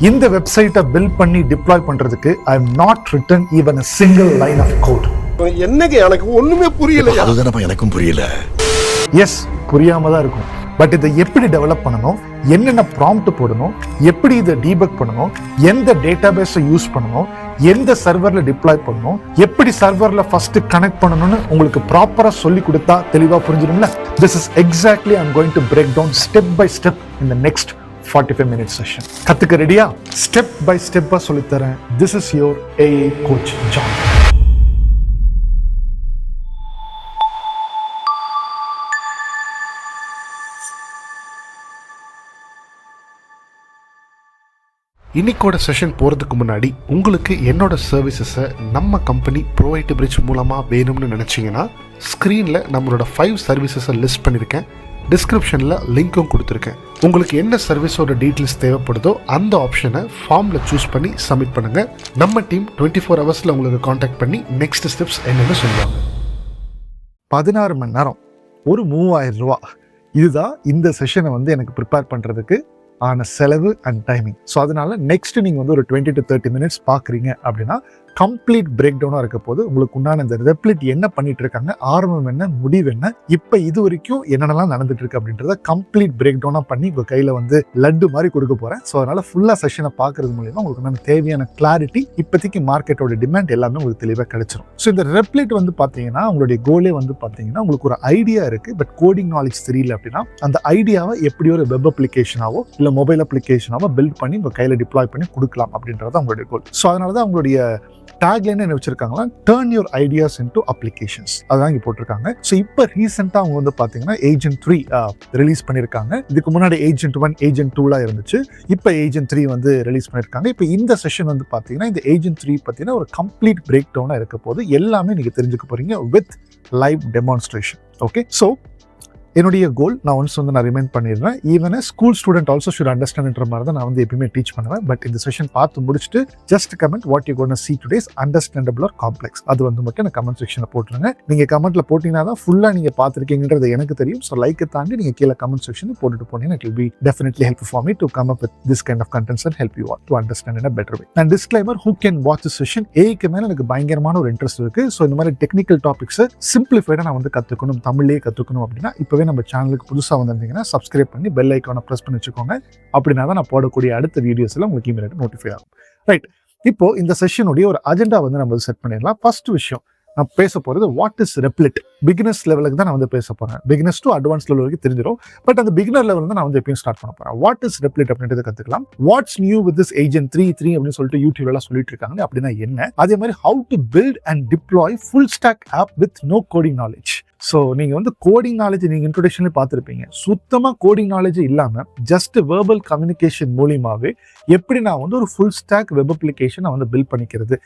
இந்த வெப்சைட்டை பில்ட் பண்ணி டிப்ளாய் பண்றதுக்கு I am not return even a single line of code. என்னங்க எனக்கு ஒண்ணுமே புரியல. அதுதானப்பா எனக்கும் புரியல. எஸ், புரியாம தான் இருக்கும். பட் இதை எப்படி டெவலப் பண்ணணும், என்னென்ன ப்ராம்ப்ட் போடணும், எப்படி இதை டீபக் பண்ணணும், எந்த டேட்டாபேஸை யூஸ் பண்ணணும், எந்த சர்வர்ல டிப்ளாய் பண்ணணும், எப்படி சர்வர்ல ஃபர்ஸ்ட் கனெக்ட் பண்ணணும்னு உங்களுக்கு ப்ராப்பரா சொல்லி கொடுத்தா தெளிவா புரிஞ்சிடும்ல. This is exactly I'm going to break down step by step in the next 45 minutes session. கத்துக்க ரெடியா? ஸ்டெப் பை ஸ்டெப்பா சொல்லித்தரேன். This is your AI coach John. இன்னைக்கோட செஷன் போகிறதுக்கு முன்னாடி உங்களுக்கு என்னோட சர்வீசஸை நம்ம கம்பெனி ப்ரோவைட் பிரிட்ஜ் மூலமாக வேணும்னு நினச்சிங்கன்னா ஸ்க்ரீனில் நம்மளோட 5 சர்வீசஸை லிஸ்ட் பண்ணியிருக்கேன். டிஸ்கிரிப்ஷனில் லிங்க்கும் கொடுத்துருக்கேன். உங்களுக்கு என்ன சர்வீஸோட டீட்டெயில்ஸ் தேவைப்படுதோ அந்த ஆப்ஷனை ஃபார்மில் சூஸ் பண்ணி சப்மிட் பண்ணுங்கள். நம்ம டீம் 24 ஹவர்ஸில் உங்களுக்கு காண்டாக்ட் பண்ணி நெக்ஸ்ட் ஸ்டெப்ஸ் என்னென்னு சொல்லுவாங்க. 16 மணி நேரம், ஒரு 3000 ரூபா. இதுதான் இந்த செஷனை எனக்கு ப்ரிப்பேர் பண்ணுறதுக்கு ஆன செலவு அண்ட் டைமிங். ஸோ அதனால நெக்ஸ்ட் நீங்கள் ஒரு 20 to 30 minutes பார்க்குறீங்க அப்படின்னா கம்ப்ளீட் பிரேக் டவுனாக இருக்க போது உங்களுக்கு உண்டான இந்த ரெப்ளிட் என்ன பண்ணிட்டு இருக்காங்க, ஆரம்பம் என்ன, முடிவு என்ன, இப்போ இது வரைக்கும் என்னென்னலாம் நடந்துட்டு இருக்கு அப்படின்றத கம்ப்ளீட் பிரேக் டவுனாக பண்ணி உங்கள் கையில் லட்டு மாதிரி கொடுக்க போகிறேன். ஸோ அதனால ஃபுல்லாக செஷனை பார்க்கறது மூலியமா உங்களுக்கு உண்டான தேவையான கிளாரிட்டி, இப்போதைக்கு மார்க்கெட்டோட டிமாண்ட் எல்லாமே உங்களுக்கு தெளிவாக கிடைச்சிடும். ஸோ இந்த ரெப்ளிட் பார்த்தீங்கன்னா உங்களுடைய கோலே பார்த்தீங்கன்னா உங்களுக்கு ஒரு ஐடியா இருக்கு, பட் கோடிங் நாலேஜ் தெரியல அப்படின்னா அந்த ஐடியாவை எப்படி ஒரு வெப் அப்ளிகேஷனாவோ இல்லை மொபைல் அப்ளிகேஷனாவோ பில்ட் பண்ணி உங்கள் கையில் டிப்ளாய் பண்ணி கொடுக்கலாம் அப்படின்றது உங்களுடைய கோல். ஸோ அதனால தான் உங்களுடைய டேக்லைன் என்ன வச்சிருக்காங்களா, turn your ideas into applications, அதான் இங்கே போட்டிருக்காங்க. ஸோ இப்போ ரீசெண்டாக அவங்க பார்த்தீங்கன்னா ஏஜென்ட் 3 ரிலீஸ் பண்ணியிருக்காங்க. இதுக்கு முன்னாடி ஏஜென்ட் 1 ஏஜென்ட் 2 இருந்துச்சு. இப்போ ஏஜென்ட் 3 ரிலீஸ் பண்ணியிருக்காங்க. இப்போ இந்த செஷன் பார்த்தீங்கன்னா இந்த ஏஜென்ட் 3 பார்த்தீங்கன்னா ஒரு கம்ப்ளீட் பிரேக் டவுனாக இருக்க போது எல்லாமே நீங்கள் தெரிஞ்சுக்க போறீங்க with live demonstration. Okay, so என்னுடைய கோல் நான் ஒன்ஸ் நான் ரிமைண்ட் பண்ணிடுறேன். Even school student also should அண்டர்ஸ்டாண்ட்ன்ற மாதிரி தான் நான் எப்பயுமே டீச் பண்ணுவேன். பட் இந்த செஷன் பார்த்து முடிச்சுட்டு just comment what you gonna see today is understandable or complex. அது மட்டும் எனக்கு கமெண்ட் செக்ஷனில் போட்டுருங்க. நீங்கள் கமெண்ட்ல போட்டீங்கன்னா தான் ஃபுல்லாக நீங்கள் பார்த்துருக்கீங்கன்றது எனக்கு தெரியும். ஸோ லைக்கை தாண்டி நீங்கள் கீழே கமெண்ட் செக்ஷனில் போட்டுட்டு போனீங்கன்னா it will be definitely helpful for me to come up with this kind of contents and help you all to understand in a better way. And disclaimer, who can watch this session, ஏக்கு மேலே எனக்கு பயங்கரமான ஒரு interest இருக்கு. So இந்த மாதிரி technical டாபிக்ஸை சிம்பிளிஃபைடாக நான் கற்றுக்கணும், தமிழ்லேயே கற்றுக்கணும் அப்படின்னா இப்போவே நம்ம சேனலுக்கு புதுசாக வந்திருந்தீங்கன்னா சப்ஸ்கிரைப் பண்ணி பெல் ஐக்கானை ப்ரெஸ் பண்ணி வச்சுக்கோங்க. அப்படின்னா தான் நான் போடக்கூடிய அடுத்த வீடியோஸ்ல உங்களுக்கு இமீடியட்டாக நோட்டிஃபை ஆகும். ரைட், இப்போ இந்த செஷனுடைய ஒரு அஜெண்டா நம்ம செட் பண்ணிடலாம். ஃபர்ஸ்ட் விஷயம் நான் பேச போகிறது வாட் இஸ் ரெப்ளிட். பிகினர்ஸ் லெவலுக்கு தான் நான் பேச போகிறேன். பிகினர்ஸ் டு அட்வான்ஸ் லெவல் வரைக்கும் தெரிஞ்சிடும். பட் அந்த பிகினர் லெவல் தான் நான் எப்பயும் ஸ்டார்ட் பண்ண போகிறேன். வாட் இஸ் ரெப்ளிட் அப்படின்றத கற்றுக்கலாம். Watts new with this agent 3 அப்படின்னு சொல்லிட்டு யூடியூப்லாம் சொல்லிட்டு இருக்காங்க. அப்படின்னா என்ன, அதே மாதிரி how to build and deploy full stack app with no coding knowledge. So நீங்கள் கோடிங் நாலேஜ் நீங்கள் இன்ட்ரோடக்ஷன்லேயே பார்த்துருப்பீங்க. சுத்தமாக கோடிங் நாலேஜ் இல்லாமல் ஜஸ்ட் வேர்பல் கம்யூனிகேஷன் மூலியமாகவே எப்படி நான் ஒரு ஃபுல் ஸ்டாக் வெப் அப்ளிகேஷன் நான் பில்ட் பண்ணிக்கிறது,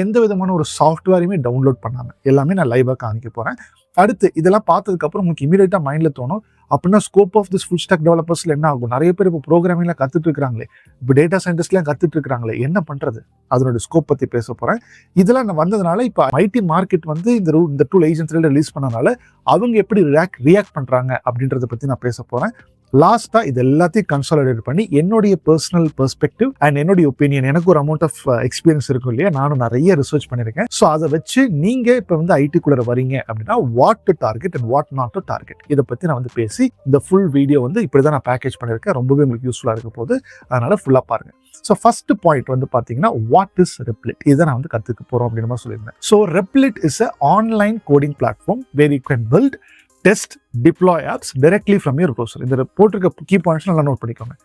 எந்த விதமான ஒரு சாஃப்ட்வேரையுமே டவுன்லோட் பண்ணாமல் எல்லாமே நான் லைவாக காமிக்க போகிறேன். அடுத்து இதெல்லாம் பார்த்ததுக்கப்புறம் உங்களுக்கு இமீடியட்டாக மைண்டில் தோணும், அப்படின்னா scope of this full stack டெவலப்பர்ஸில் என்ன ஆகும், நிறைய பேர் இப்போ ப்ரோக்ராமிங்லாம் கற்றுட்டு இருக்கிறாங்களே, இப்போ டேட்டா சயின்டிஸ்ட்லாம் கற்றுட்டு இருக்கிறாங்களே, என்ன பண்ணுறது, அதனோட ஸ்கோப் பற்றி பேச போகிறேன். இதெல்லாம் நான் வந்ததுனால இப்போ ஐடி மார்க்கெட் இந்த டூல் ஏஜென்ட் ரிலீஸ் பண்ணனால அவங்க எப்படி ரியாக்ட் பண்ணுறாங்க அப்படின்றத பற்றி நான் பேச போகிறேன். லாஸ்ட்டாக இது எல்லாத்தையும் கன்சாலிடேட் பண்ணி என்னுடைய பர்சனல் பெர்ஸ்பெக்டிவ் அண்ட் என்னுடைய ஒப்பீனியன், எனக்கு ஒரு அமௌண்ட் ஆஃப் எக்ஸ்பீரியன்ஸ் இருக்கும் இல்லையா, நானும் நிறைய ரிசர்ச் பண்ணியிருக்கேன். ஸோ அதை வச்சு நீங்கள் இப்போ ஐடிக்குள்ளே வரீங்க அப்படின்னா what to target and what not to target, இதை பற்றி நான் பேசி இந்த ஃபுல் வீடியோ இப்படி தான் நான் பேக்கேஜ் பண்ணியிருக்கேன். ரொம்பவே உங்களுக்கு யூஸ்ஃபுல்லாக இருக்க போது, அதனால ஃபுல்லாக பாருங்கள். ஸோ ஃபர்ஸ்ட் பாயிண்ட் பார்த்தீங்கன்னா வாட் இஸ் ரெப்ளிட், இதை நான் கற்றுக்க போகிறோம் அப்படின்னு மாதிரி சொல்லியிருந்தேன். So Replit is a online coding platform where you can build, test, deploy apps directly from your browser. இந்த போட்டிருக்க கீ பாயிண்ட்ஸ் நல்லா நோட் பண்ணிக்கோங்க.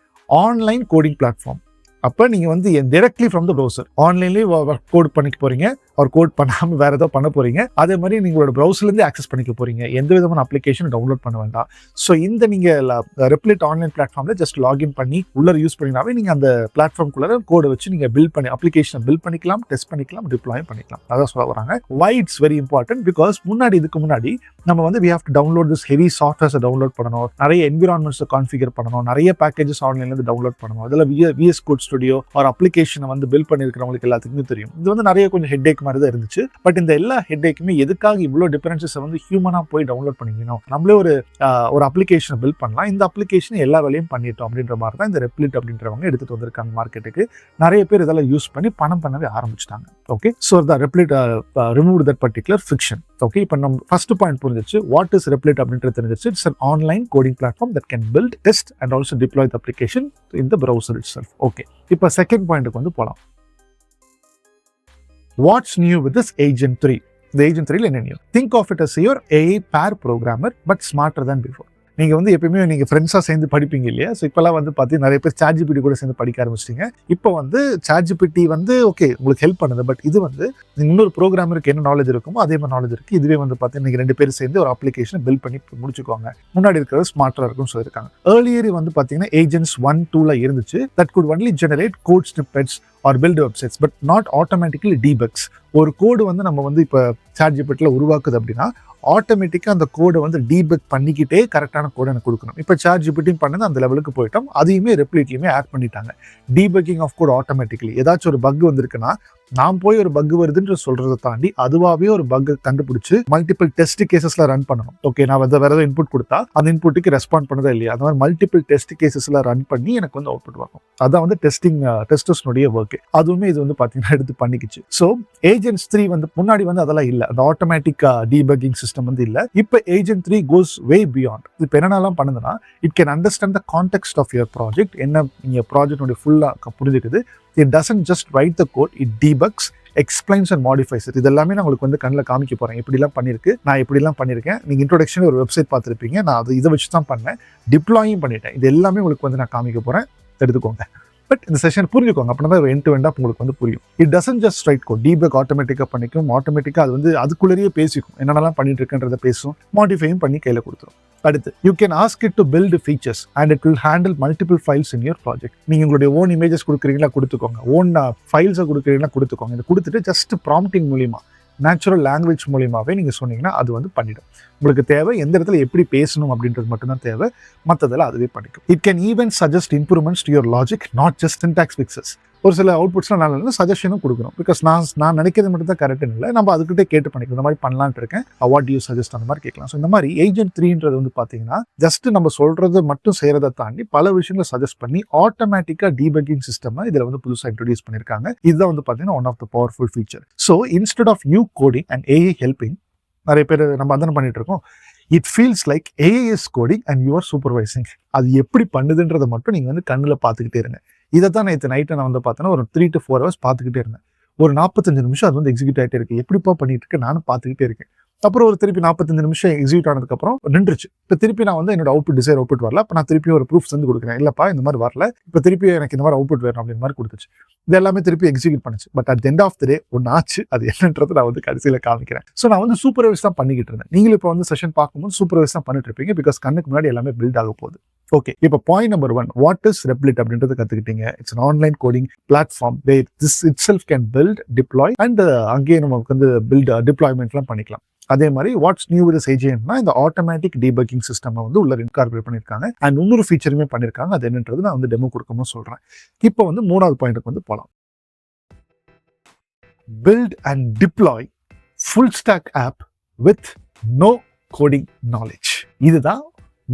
Online coding platform. அப்போ நீங்கள் directly from the browser ஆன்லைன்லேயே கோட் பண்ணிக்க போறீங்க, ஒரு கோட் பண்ணாமல் வேற ஏதோ பண்ண போறீங்க. அதே மாதிரி நீங்களோட ப்ரௌசர்லேருந்து ஆக்சஸ் பண்ணிக்க போறீங்க, எந்த விதமான அப்ளிகேஷன் டவுன்லோட் பண்ண வேண்டாம். ஸோ இந்த நீங்கள் ரெப்ளிட் ஆன்லைன் பிளாட்ஃபார்மில் ஜஸ்ட் லாகின் பண்ணி உள்ள யூஸ் பண்ணினாவே நீங்கள் அந்த பிளாட்ஃபார்ம்குள்ளே கோடை வச்சு நீங்கள் பில்ட் பண்ணி அப்ளிகேஷன் பில்ட் பண்ணிக்கலாம், டெஸ்ட் பண்ணிக்கலாம், டிப்ளாயும் பண்ணிக்கலாம். அதான் சொல்ல வராங்க. Why it's very important because இதுக்கு முன்னாடி நம்ம we have to download this heavy softwares download பண்ணணும், நிறைய என்விரான்மெண்ட்ஸ் கான்ஃபிகர் பண்ணணும், நிறைய பேக்கேஜஸ் ஆன்லைன்லேருந்து டவுன்லோட் பண்ணணும். அதில் VS கோட் ஸ்டுடியோ ஒரு அப்ளிகேஷனை பில்ட் பண்ணியிருக்கிறவங்களுக்கு எல்லாத்துக்குமே தெரியும். இது நிறைய கொஞ்சம் ஹெட்டேக் மாதிரி தான் இருந்துச்சு. பட் இந்த எல்லா ஹெட்டேக்குமே எதுக்காக இவ்வளோ டிஃபரன்சஸ் வந்து ஹியூமனா போய் டவுன்லோட் பண்ணிக்கணும், நம்மளே ஒரு அப்ளிகேஷனை பில்ட் பண்ணலாம், இந்த அப்ளிகேஷன் எல்லா வேலையும் பண்ணிட்டோம் அப்படின்ற மாதிரி தான் இந்த ரெப்ளிட் அப்படின்றவங்க எடுத்துட்டு வந்திருக்காங்க மார்க்கெட்டுக்கு. நிறைய பேர் இதெல்லாம் யூஸ் பண்ணி பணம் பண்ணவே ஆரம்பிச்சிட்டாங்க. Okay, so the Replit remove that particular fiction. Okay, இப்போ நம்ம ஃபர்ஸ்ட் பாயிண்ட் புரிஞ்சிச்சு, வாட் இஸ் ரெப்ளிட் அப்படின்றது தெரிஞ்சிச்சு. It's an online coding platform that can build, test and also deploy the application in the browser itself. Okay, இப்போ second பாயிண்ட்டுக்கு வந்து போகலாம். What's new with this Agent 3? இந்த Agent 3 என்ன new? Think of it as your AI pair programmer but smarter than before. நீங்க வந்து எப்பயுமே நீங்க ஃப்ரெண்ட்ஸா சேர்ந்து படிப்பீங்க இல்லையா? ஸோ இப்பெல்லாம் வந்து பார்த்தீங்கன்னா நிறைய பேர் ChatGPT கூட சேர்ந்து படிக்க ஆரம்பிச்சிட்டீங்க. இப்போ வந்து ChatGPT வந்து ஓகே உங்களுக்கு ஹெல்ப் பண்ணுது, பட் இது வந்து இன்னொரு ப்ரோக்ராமருக்கு என்ன நாலேஜ் இருக்குமோ அதே மாதிரி நாலேஜ் இருக்கு. இதுவே வந்து பார்த்தீங்கன்னா நீங்க 2 பேரும் சேர்ந்து ஒரு அப்ளிகேஷன் பில்ட் பண்ணி முடிச்சுக்கோங்க, முன்னாடி இருக்கிறது ஸ்மார்ட்டரா இருக்கும்னு சொல்லியிருக்காங்க. ஏர்லியர் வந்து பார்த்தீங்கன்னா Agents 1, 2 இருந்துச்சு. That could only generate code snippets or build websites but not automatically debugs. ஒரு கோடு வந்து நம்ம வந்து இப்போ ChatGPTல உருவாக்குது அப்படின்னா ஆட்டோமேட்டிக்காக அந்த கோடை வந்து டீபக் பண்ணிக்கிட்டே கரெக்டான கோடை எனக்கு கொடுக்கணும். இப்போ ChatGPT பண்ணது அந்த லெவலுக்கு போயிட்டோம். அதையுமே ரெப்ளிட்லையுமே ஆட் பண்ணிட்டாங்க. Debugging of code automatically. ஏதாச்சும் ஒரு பக் வந்திருக்குன்னா நான் போய் ஒரு பக் வருதுன்னு சொல்றதை தாண்டி அதுவாகவே ஒரு பக் கண்டுபிடிச்சு மல்டிபிள் டெஸ்ட் கேசஸ்ல ரன் பண்ணணும். ஓகே, நான் வந்து வேற ஏதாவது இன்புட் கொடுத்தா அந்த இன்புட்டுக்கு ரெஸ்பாண்ட் பண்ணதா இல்லையா, அந்த மாதிரி மல்டிபிள் டெஸ்ட் கேசஸ்ல ரன் பண்ணி எனக்கு வந்து அவுட்புட் வரும். அதான் வந்து டெஸ்டர்ஸ்னுடைய ஒர்க். அதுவுமே இது வந்து பாத்தீங்கன்னா எடுத்து பண்ணிக்கிச்சு. ஸோ Agents 3 வந்து முன்னாடி வந்து அதெல்லாம் இல்லை, அந்த ஆட்டோமேட்டிக் டீபக்கிங் சிஸ்டம் வந்து இல்லை. இப்போ Agent 3 கோஸ் வே பியாண்ட். இப்போ என்னென்னலாம் பண்ணுதுன்னா it can understand the context of your project. என்ன நீங்க ப்ராஜெக்டோட ஃபுல்லா புரிஞ்சுக்குது. It doesn't just write the code, it debugs, explains and modifies it. இது எல்லாமே நான் உங்களுக்கு வந்து கண்ணில் காமிக்க போறேன். எப்படிலாம் பண்ணிருக்கு, நான் எப்படிலாம் பண்ணியிருக்கேன். நீங்க இன்ட்ரோடக்ஷன் ஒரு வெப்சைட் பார்த்துருப்பீங்க, நான் இதை வச்சு தான் பண்ணேன், டிப்ளாயும் பண்ணிட்டேன். இது எல்லாமே உங்களுக்கு வந்து நான் காமிக்க போறேன், எடுத்துக்கோங்க. பட் இந்த செஷன் புரிஞ்சுக்கோங்க, அப்படின்னா தான் எண்ட் டு எண்டாக உங்களுக்கு வந்து புரியும். It doesn't just write code, debug ஆட்டோமேட்டிக்காக பண்ணிக்கும், ஆட்டோமேட்டிக்காக அது வந்து அதுக்குள்ளேயே பேசிக்கும், என்னென்னலாம் பண்ணிட்டு இருக்குன்றதை பேசும், மாடிஃபையும் பண்ணி கையில் கொடுத்துரும். அடுத்து you can ask it to build features and it will handle multiple files in your project. நீங்க உங்களுடைய ஓன் இமேஜஸ் கொடுக்குறீங்களா கொடுத்துக்கோங்க, ஓன் ஃபைல்ஸை கொடுக்குறீங்களா கொடுத்துக்கோங்க. இதை கொடுத்துட்டு ஜஸ்ட் ப்ராம்ப்டிங் மூலியமா நேச்சுரல் லாங்குவேஜ் மூலியமாவே நீங்க சொன்னீங்கன்னா அது வந்து பண்ணிடும். உங்களுக்கு தேவை எந்த இடத்துல எப்படி பேசணும் அப்படின்றது மட்டும்தான் தேவை, மற்றதெல்லாம் அதுவே பண்ணிக்கும். It can even suggest improvements to your logic, not just syntax fixes. ஒரு சில அவுட்புட்ஸ்லாம் நல்லா சஜஷனும் கொடுக்கணும். பிகாஸ் நான் நினைக்கிறது மட்டும் தான் கரெக்ட்னு இல்லை, நம்ம அதுக்கிட்டே கேட்டு பண்ணிக்கலாம். இந்த மாதிரி பண்ணலான்ட்டு இருக்கேன், வாட் யூ சஜஸ்ட் அந்த மாதிரி கேட்கலாம். ஸோ இந்த மாதிரி Agent 3ன்றது வந்து பார்த்தீங்கன்னா ஜஸ்ட் நம்ம சொல்றது மட்டும் செய்யறதை தாண்டி பல விஷயங்களை சஜஸ்ட் பண்ணி ஆட்டோமேட்டிக்காக டீபக்கிங் சிஸ்டம் இதில் வந்து புதுசாக இன்ட்ரோடியூஸ் பண்ணியிருக்காங்க. இதுதான் வந்து பார்த்தீங்கன்னா one of the powerful feature. So instead of you coding and AI helping, நிறைய பேர் நம்ம அதான பண்ணிட்டு இருக்கோம், it feels like AI is coding and you are supervising. அது எப்படி பண்ணுதுன்றதை மட்டும் நீங்கள் வந்து கண்ணில் பார்த்துக்கிட்டே இருங்க. இதை தான் நேற்று நைட்டை நான் வந்து பார்த்தேன்னா ஒரு 3 to 4 hours பார்த்துக்கிட்டே இருந்தேன். ஒரு 45 நிமிஷம் அது வந்து எக்ஸிக்யூட் ஆகிட்டே இருக்கு. எப்படிப்பா பண்ணிட்டு இருக்கேன் நானும் பார்த்துக்கிட்டே இருக்கேன். அப்புறம் ஒரு திருப்பி 45 நிமிஷம் எக்ஸிக்யூட் ஆனதுக்கப்புறம் நின்றுச்சு. இப்போ திருப்பி நான் வந்து என்னோட டிசைர் அவுட்புட் வரல. இப்போ நான் திருப்பி ஒரு ப்ரூஃப் வந்து கொடுக்குறேன், இல்லப்பா இந்த மாதிரி வரல, இப்போ திருப்பி எனக்கு இந்த மாதிரி அவுட்புட் வேணும் அப்படின்ற மாதிரி கொடுத்துச்சு. இது எல்லாமே திருப்பி எக்ஸிக்யூட் பண்ணுச்சு. But at end of the day ஒன்று ஆச்சு, அது என்னன்றது நான் வந்து கடைசியில் காமிக்கிறேன். ஸோ நான் வந்து சூப்பர்வைஸ் தான் பண்ணிக்கிட்டு இருந்தேன். நீங்களும் இப்போ வந்து செஷன் பார்க்கும்போது சூப்பர்வைஸ் தான் பண்ணிட்டு இருப்பீங்க, பிகாஸ் கண்ணுக்கு முன்னாடி எல்லாமே பில்ட் ஆக போகுது. ஓகே, இப்போ point number 1, what is Replit அப்படின்றது கற்றுக்கிட்டீங்க. It's an online coding platform where this itself can build, deploy and அங்கேயே நமக்கு வந்து பில்ட் டிப்ளாய்மெண்ட்லாம் பண்ணிக்கலாம். அதே மாதிரி வாட்ஸ் நியூ வித் ஏஜென்ட்னா இந்த ஆட்டோமேட்டிக் டீபக்கிங் சிஸ்டம் வந்து உள்ள இன்கார்பரேட் பண்ணியிருக்காங்க. அண்ட் இன்னொரு ஃபீச்சருமே பண்ணியிருக்காங்க. அது என்னன்றது நான் வந்து டெமோ கொடுக்கணும்னு சொல்றேன். இப்போ வந்து 3வது பாயிண்ட்டுக்கு வந்து போகலாம். Build and deploy full stack app with no coding knowledge. இதுதான்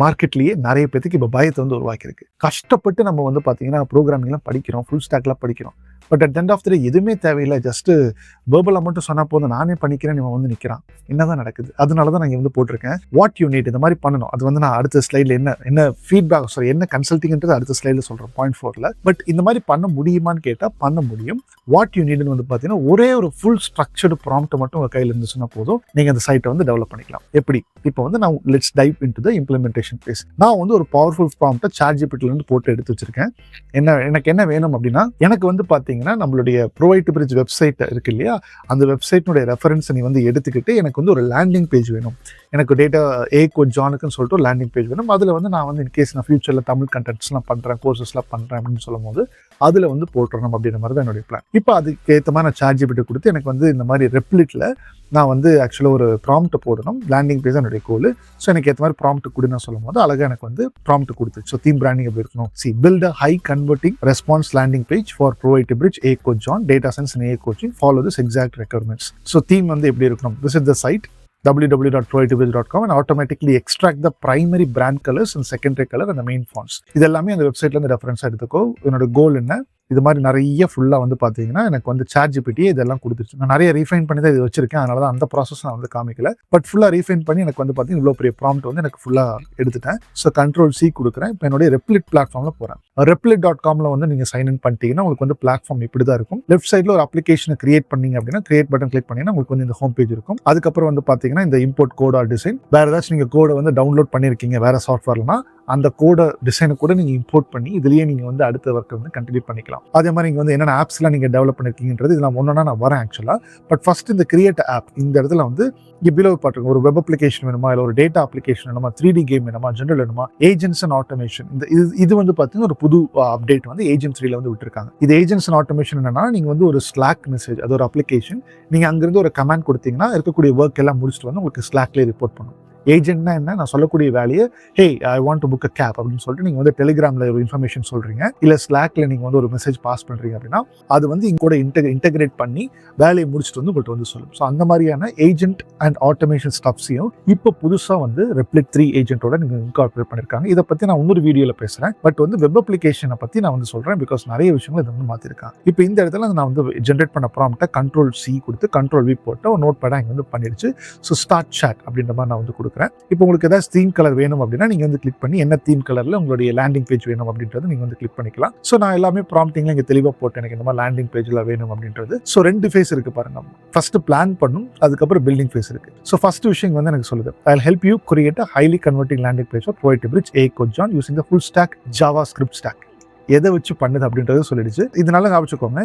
மார்க்கெட்லேயே நிறைய பேருக்கு இப்போ பயத்தை வந்து உருவாக்கியிருக்கு. கஷ்டப்பட்டு நம்ம வந்து பார்த்தீங்கன்னா ப்ரோக்ராமிங்லாம் படிக்கிறோம், ஃபுல் ஸ்டாக்லாம் படிக்கிறோம். But at end of the day எதுவுமே தேவையில்லை, ஜஸ்ட் வேர்பலாக மட்டும் சொன்னால் போதும், நானே பண்ணிக்கிறேன், இவன் வந்து நிற்கிறான். என்னதான் நடக்குது? அதனால தான் நான் வந்து போட்டிருக்கேன் வாட் யூ நீட். இந்த மாதிரி பண்ணணும். அது வந்து நான் அடுத்த ஸ்லைடில் என்ன ஃபீட்பேக் என்ன கன்சல்டிங்ன்றது அடுத்த ஸ்லைடில் சொல்கிறேன், பாயிண்ட் 4ல். பட் இந்த மாதிரி பண்ண முடியுமான்னு கேட்டால் பண்ண முடியும். வாட் யூ நீட்னு வந்து பார்த்தீங்கன்னா ஒரே ஒரு ஃபுல் ஸ்ட்ரக்சர்டு ப்ராம்ப்ட் மட்டும் உங்கள் கையில் இருந்துச்சுன்னா போதும், நீங்கள் அந்த சைட்டை வந்து டெவலப் பண்ணிக்கலாம். எப்படி? இப்போ வந்து நான் let's dive into the implementation phase. நான் வந்து ஒரு பவர்ஃபுல் ப்ராம்ப்ட்டை ChatGPTலேருந்து போட்டு எடுத்து வச்சிருக்கேன். எனக்கு என்ன வேணும் அப்படின்னா, எனக்கு வந்து பார்த்தீங்கன்னா நம்மளுடைய ப்ரோவைட் பிரிட்ஜ் வெப்சைட் இருக்கு இல்லையா, அந்த வெப்சைட்னுடைய ரெஃபரன்ஸை நீ வந்து எடுத்துக்கிட்டு எனக்கு வந்து ஒரு லேண்டிங் பேஜ் வேணும். எனக்கு டேட்டா ஜானுக்குன்னு சொல்லிட்டு ஒரு லேண்டிங் பேஜ் வேணும். அதில் வந்து நான் வந்து இன்கேஸ் நான் ஃபியூச்சரில் தமிழ் கண்டென்ட்ஸ்லாம் பண்ணுறேன், கோர்சஸ்லாம் பண்ணுறேன் அப்படின்னு சொல்லும் போது அதில் வந்து போட்டுறணும் அப்படின்ற மாதிரி தான் என்னுடைய பிளான். இப்போ அதுக்கு ஏற்ற மாதிரி நான் ChatGPT கொடுத்து எனக்கு வந்து இந்த மாதிரி ரெப்லிட்டில் நான் வந்து ஆக்சுவலாக ஒரு ப்ராம்ப்ட் போடணும். லேண்டிங் பேஜ் என்னுடைய கோல். ஸோ எனக்கு ஏற்ற மாதிரி ப்ராம்ப்ட் கொடு நான் சொல்லும் போது அழகாக எனக்கு வந்து ப்ராம்ப்ட் கொடுத்துச்சு. ஸோ தீம் பிராண்டிங் எப்படி இருக்கணும், build a high converting response landing page for Provide Bridge a coach on data science and a coaching follow this exact requirements. So theme வந்து எப்படி இருக்கணும், visit the site www.proactivebridge.com and automatically extract the primary brand colors and secondary color and the main fonts. இது எல்லாமே அந்த வெப்சைட்ல இருந்து ரெஃபரன்ஸா எடுத்துக்கோ. என்னோட கோல் என்ன, இது மாதிரி நிறைய ஃபுல்லாக வந்து பார்த்தீங்கன்னா எனக்கு வந்து ChatGPT இதெல்லாம் கொடுத்துருச்சு. நான் நிறைய ரீஃபைன் பண்ணி தான் இது வச்சிருக்கேன், அதனால தான் அந்த ப்ராசஸ் நான் வந்து காமிக்கல. பட் ஃபுல்லாக ரீஃபைன் பண்ணி எனக்கு வந்து பார்த்தீங்கன்னா இவ்வளோ பெரிய ப்ராம்ப்ட் வந்து எனக்கு ஃபுல்லாக எடுத்துட்டேன். ஸோ Ctrl+C கொடுக்குறேன். இப்போ என்னுடைய Replit பிளாட்ஃபார்மில் போகிறேன். Replit.comல வந்து நீங்கள் சைன் இன் பண்ணிட்டீங்கன்னா உங்களுக்கு வந்து பிளாட்ஃபார்ம் இப்படி தான் இருக்கும். லெஃப்ட் சைடில் ஒரு அப்ளிகேஷனை கிரியேட் பண்ணீங்க அப்படின்னா கிரியேட் பட்டன் கிளிக் பண்ணீங்கன்னா உங்களுக்கு வந்து இந்த ஹோம் பேஜ் இருக்கும். அதுக்கப்புறம் வந்து பார்த்தீங்கன்னா இந்த இம்போர்ட் கோட் ஆர் டிசைன், வேறு ஏதாச்சும் நீங்கள் கோடை வந்து டவுன்லோட் பண்ணியிருக்கீங்க வேறு சாஃப்ட்வேர்லனா அந்த கோட டிசைனை கூட நீங்கள் இம்போர்ட் பண்ணி இதுலேயே நீங்கள் வந்து அடுத்த ஒர்க்கை வந்து கண்டினியூ பண்ணிக்கலாம். அதே மாதிரி நீங்கள் வந்து என்னென்ன ஆப்ஸ்லாம் நீங்கள் டெவலப் பண்ணியிருக்கீங்கன்றது இது நான் ஒன்றா நான் வரேன் ஆக்சுவலாக. பட் ஃபர்ஸ்ட் இந்த கிரியேட் ஆப் இந்த இடத்துல வந்து இங்கே பிலோ பாட்டுங்க ஒரு வெப் அப்ளிகேஷன் வேணுமா, இல்லை ஒரு டேட்டா அப்ளிகேஷன் வேணுமா, 3D கேம் வேணுமா, ஜென்ரல் வேணுமா, ஏஜென்ட்ஸ் அண்ட் ஆட்டோமேஷன். இது வந்து பார்த்தீங்கன்னா ஒரு புது அப்டேட் வந்து ஏஜென்ட் 3ல வந்து விட்டுருக்காங்க. இது ஏஜென்ட்ஸ் அண்ட் ஆட்டோமேஷன் என்னன்னா நீங்கள் வந்து ஒரு ஸ்லாக் மெசேஜ், அது ஒரு அப்ளிகேஷன், நீங்கள் அங்கிருந்து ஒரு கமெண்ட் கொடுத்தீங்கன்னா இருக்கக்கூடிய ஒர்க் எல்லாம் முடிச்சுட்டு வந்து உங்களுக்கு ஸ்லாக்லேயே ரிப்போர்ட் பண்ணும். ஏஜென்ட்னா என்ன, நான் சொல்லக்கூடிய வேலையை hey I want to book a cab அப்படின்னு சொல்லிட்டு நீங்கள் வந்து டெலிகிராமில் ஒரு இன்ஃபர்மேஷன் சொல்கிறீங்க, இல்லை ஸ்லாக்ல நீங்கள் வந்து ஒரு மெசேஜ் பாஸ் பண்ணுறீங்க அப்படின்னா அது வந்து இங்க கூட இன்டெகிரேட் பண்ணி வேலையை முடிச்சுட்டு வந்து உங்கள்கிட்ட வந்து சொல்லும். ஸோ அந்த மாதிரியான ஏஜென்ட் அண்ட் ஆட்டோமேஷன் ஸ்டப்ஸையும் இப்போ புதுசாக வந்து Replit 3 ஏஜென்ட்டோட நீங்கள் இன்கார்பரேட் பண்ணியிருக்காங்க. இதை பற்றி நான் இன்னொரு வீடியோவில் பேசுகிறேன். பட் வந்து வெப் அப்ளிகேஷனை பற்றி நான் வந்து சொல்கிறேன், பிகாஸ் நிறைய விஷயங்கள் இதை வந்து மாற்றிருக்காங்க. இப்போ இந்த இடத்துல நான் வந்து ஜென்ரேட் பண்ண ப்ராம்ப்டை Ctrl+C கொடுத்து Ctrl+V போட்டு ஒரு நோட் பேடாக இங்கே வந்து பண்ணிடுச்சு. ஸோ ஸ்டார்ட் சாட் அப்படின்ற மாதிரி நான் வந்து கொடுக்குறேன். இப்போ உங்களுக்கு ஏதாவது தீம் கலர் வேணும் அப்படின்னா நீங்க வந்து கிளிக் பண்ணி என்ன தீம் கலர்ல உங்களுடைய லேண்டிங் பேஜ் வேணும் அப்படின்றது நீங்க வந்து கிளிக் பண்ணிக்கலாம். ஸோ நான் எல்லாமே ப்ராம்ப்டிங்ல இங்க தெளிவாக போட்டேன், எனக்கு இந்த மாதிரி லேண்டிங் பேஜ்ல வேணும் அப்படின்றது. ஸோ 2 ஃபேஸ் இருக்கு பாருங்க. ஃபர்ஸ்ட் பிளான் பண்ணும், அதுக்கப்புறம் பில்டிங் ஃபேஸ் இருக்கு. ஸோ ஃபர்ஸ்ட் விஷயம் வந்து எனக்கு சொல்லுது, I'll help you create a highly converting landing page for Proactive Bridge A Coach John using the full stack JavaScript stack. எதை வச்சு பண்ணுது அப்படின்றது சொல்லிடுச்சு. இதனால ஞாபகம்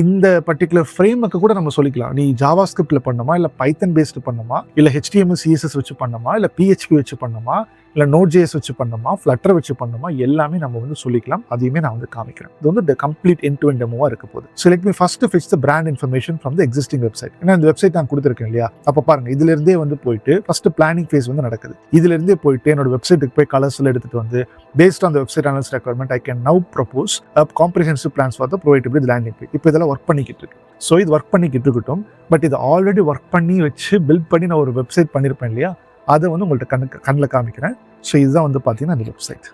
இந்த பர்டிகுலர் ஃப்ரேம்க்கு கூட நம்ம சொல்லிக்கலாம், நீ ஜாவாஸ்கிரிப்ட்ல பண்ணுமா, இல்லை பைத்தன் பேஸ்டு பண்ணுமா, இல்லை HTML CSS வச்சு பண்ணுமா, இல்லை PHP வச்சு பண்ணுமா, இல்லை Node.js வச்சு பண்ணுமா, Flutter வச்சு பண்ணுமா, எல்லாமே நம்ம வந்து சொல்லிக்கலாம். அதையுமே நான் வந்து காமிக்கிறேன். இது வந்து கம்ப்ளீட் end-to-end டெமோவா இருக்க போகுது. So let me first fetch the brand information from the existing website. ஏன்னா இந்த வெப்சைட் நான் கொடுத்துருக்கேன் இல்லையா, அப்போ பாருங்க இதுல இருந்தே வந்து போயிட்டு ஃபர்ஸ்ட் பிளானிங் ஃபேஸ் வந்து நடக்குது. இதுல இருந்தே போயிட்டு என்னோட வெப்சைட்டுக்கு போய் கலர்ஸ்ல எடுத்துட்டு வந்து based on the website analyst requirement I can now propose a comprehensive plans for the Proactive Bridge landing page. இப்போ இதெல்லாம் ஒர்க் பண்ணிக்கிட்டு இருக்கு. ஸோ இது ஒர்க் பண்ணிக்கிட்டு இருக்கட்டும். பட் இது ஆல்ரெடி ஒர்க் பண்ணி வச்சு பில்ட் பண்ணி நான் ஒரு வெப்சைட் பண்ணியிருப்பேன் இல்லையா, அதை வந்து உங்கள்கிட்ட கண்ணில் காமிக்கிறேன். ஸோ இதுதான் வந்து பார்த்தீங்கன்னா அந்த website.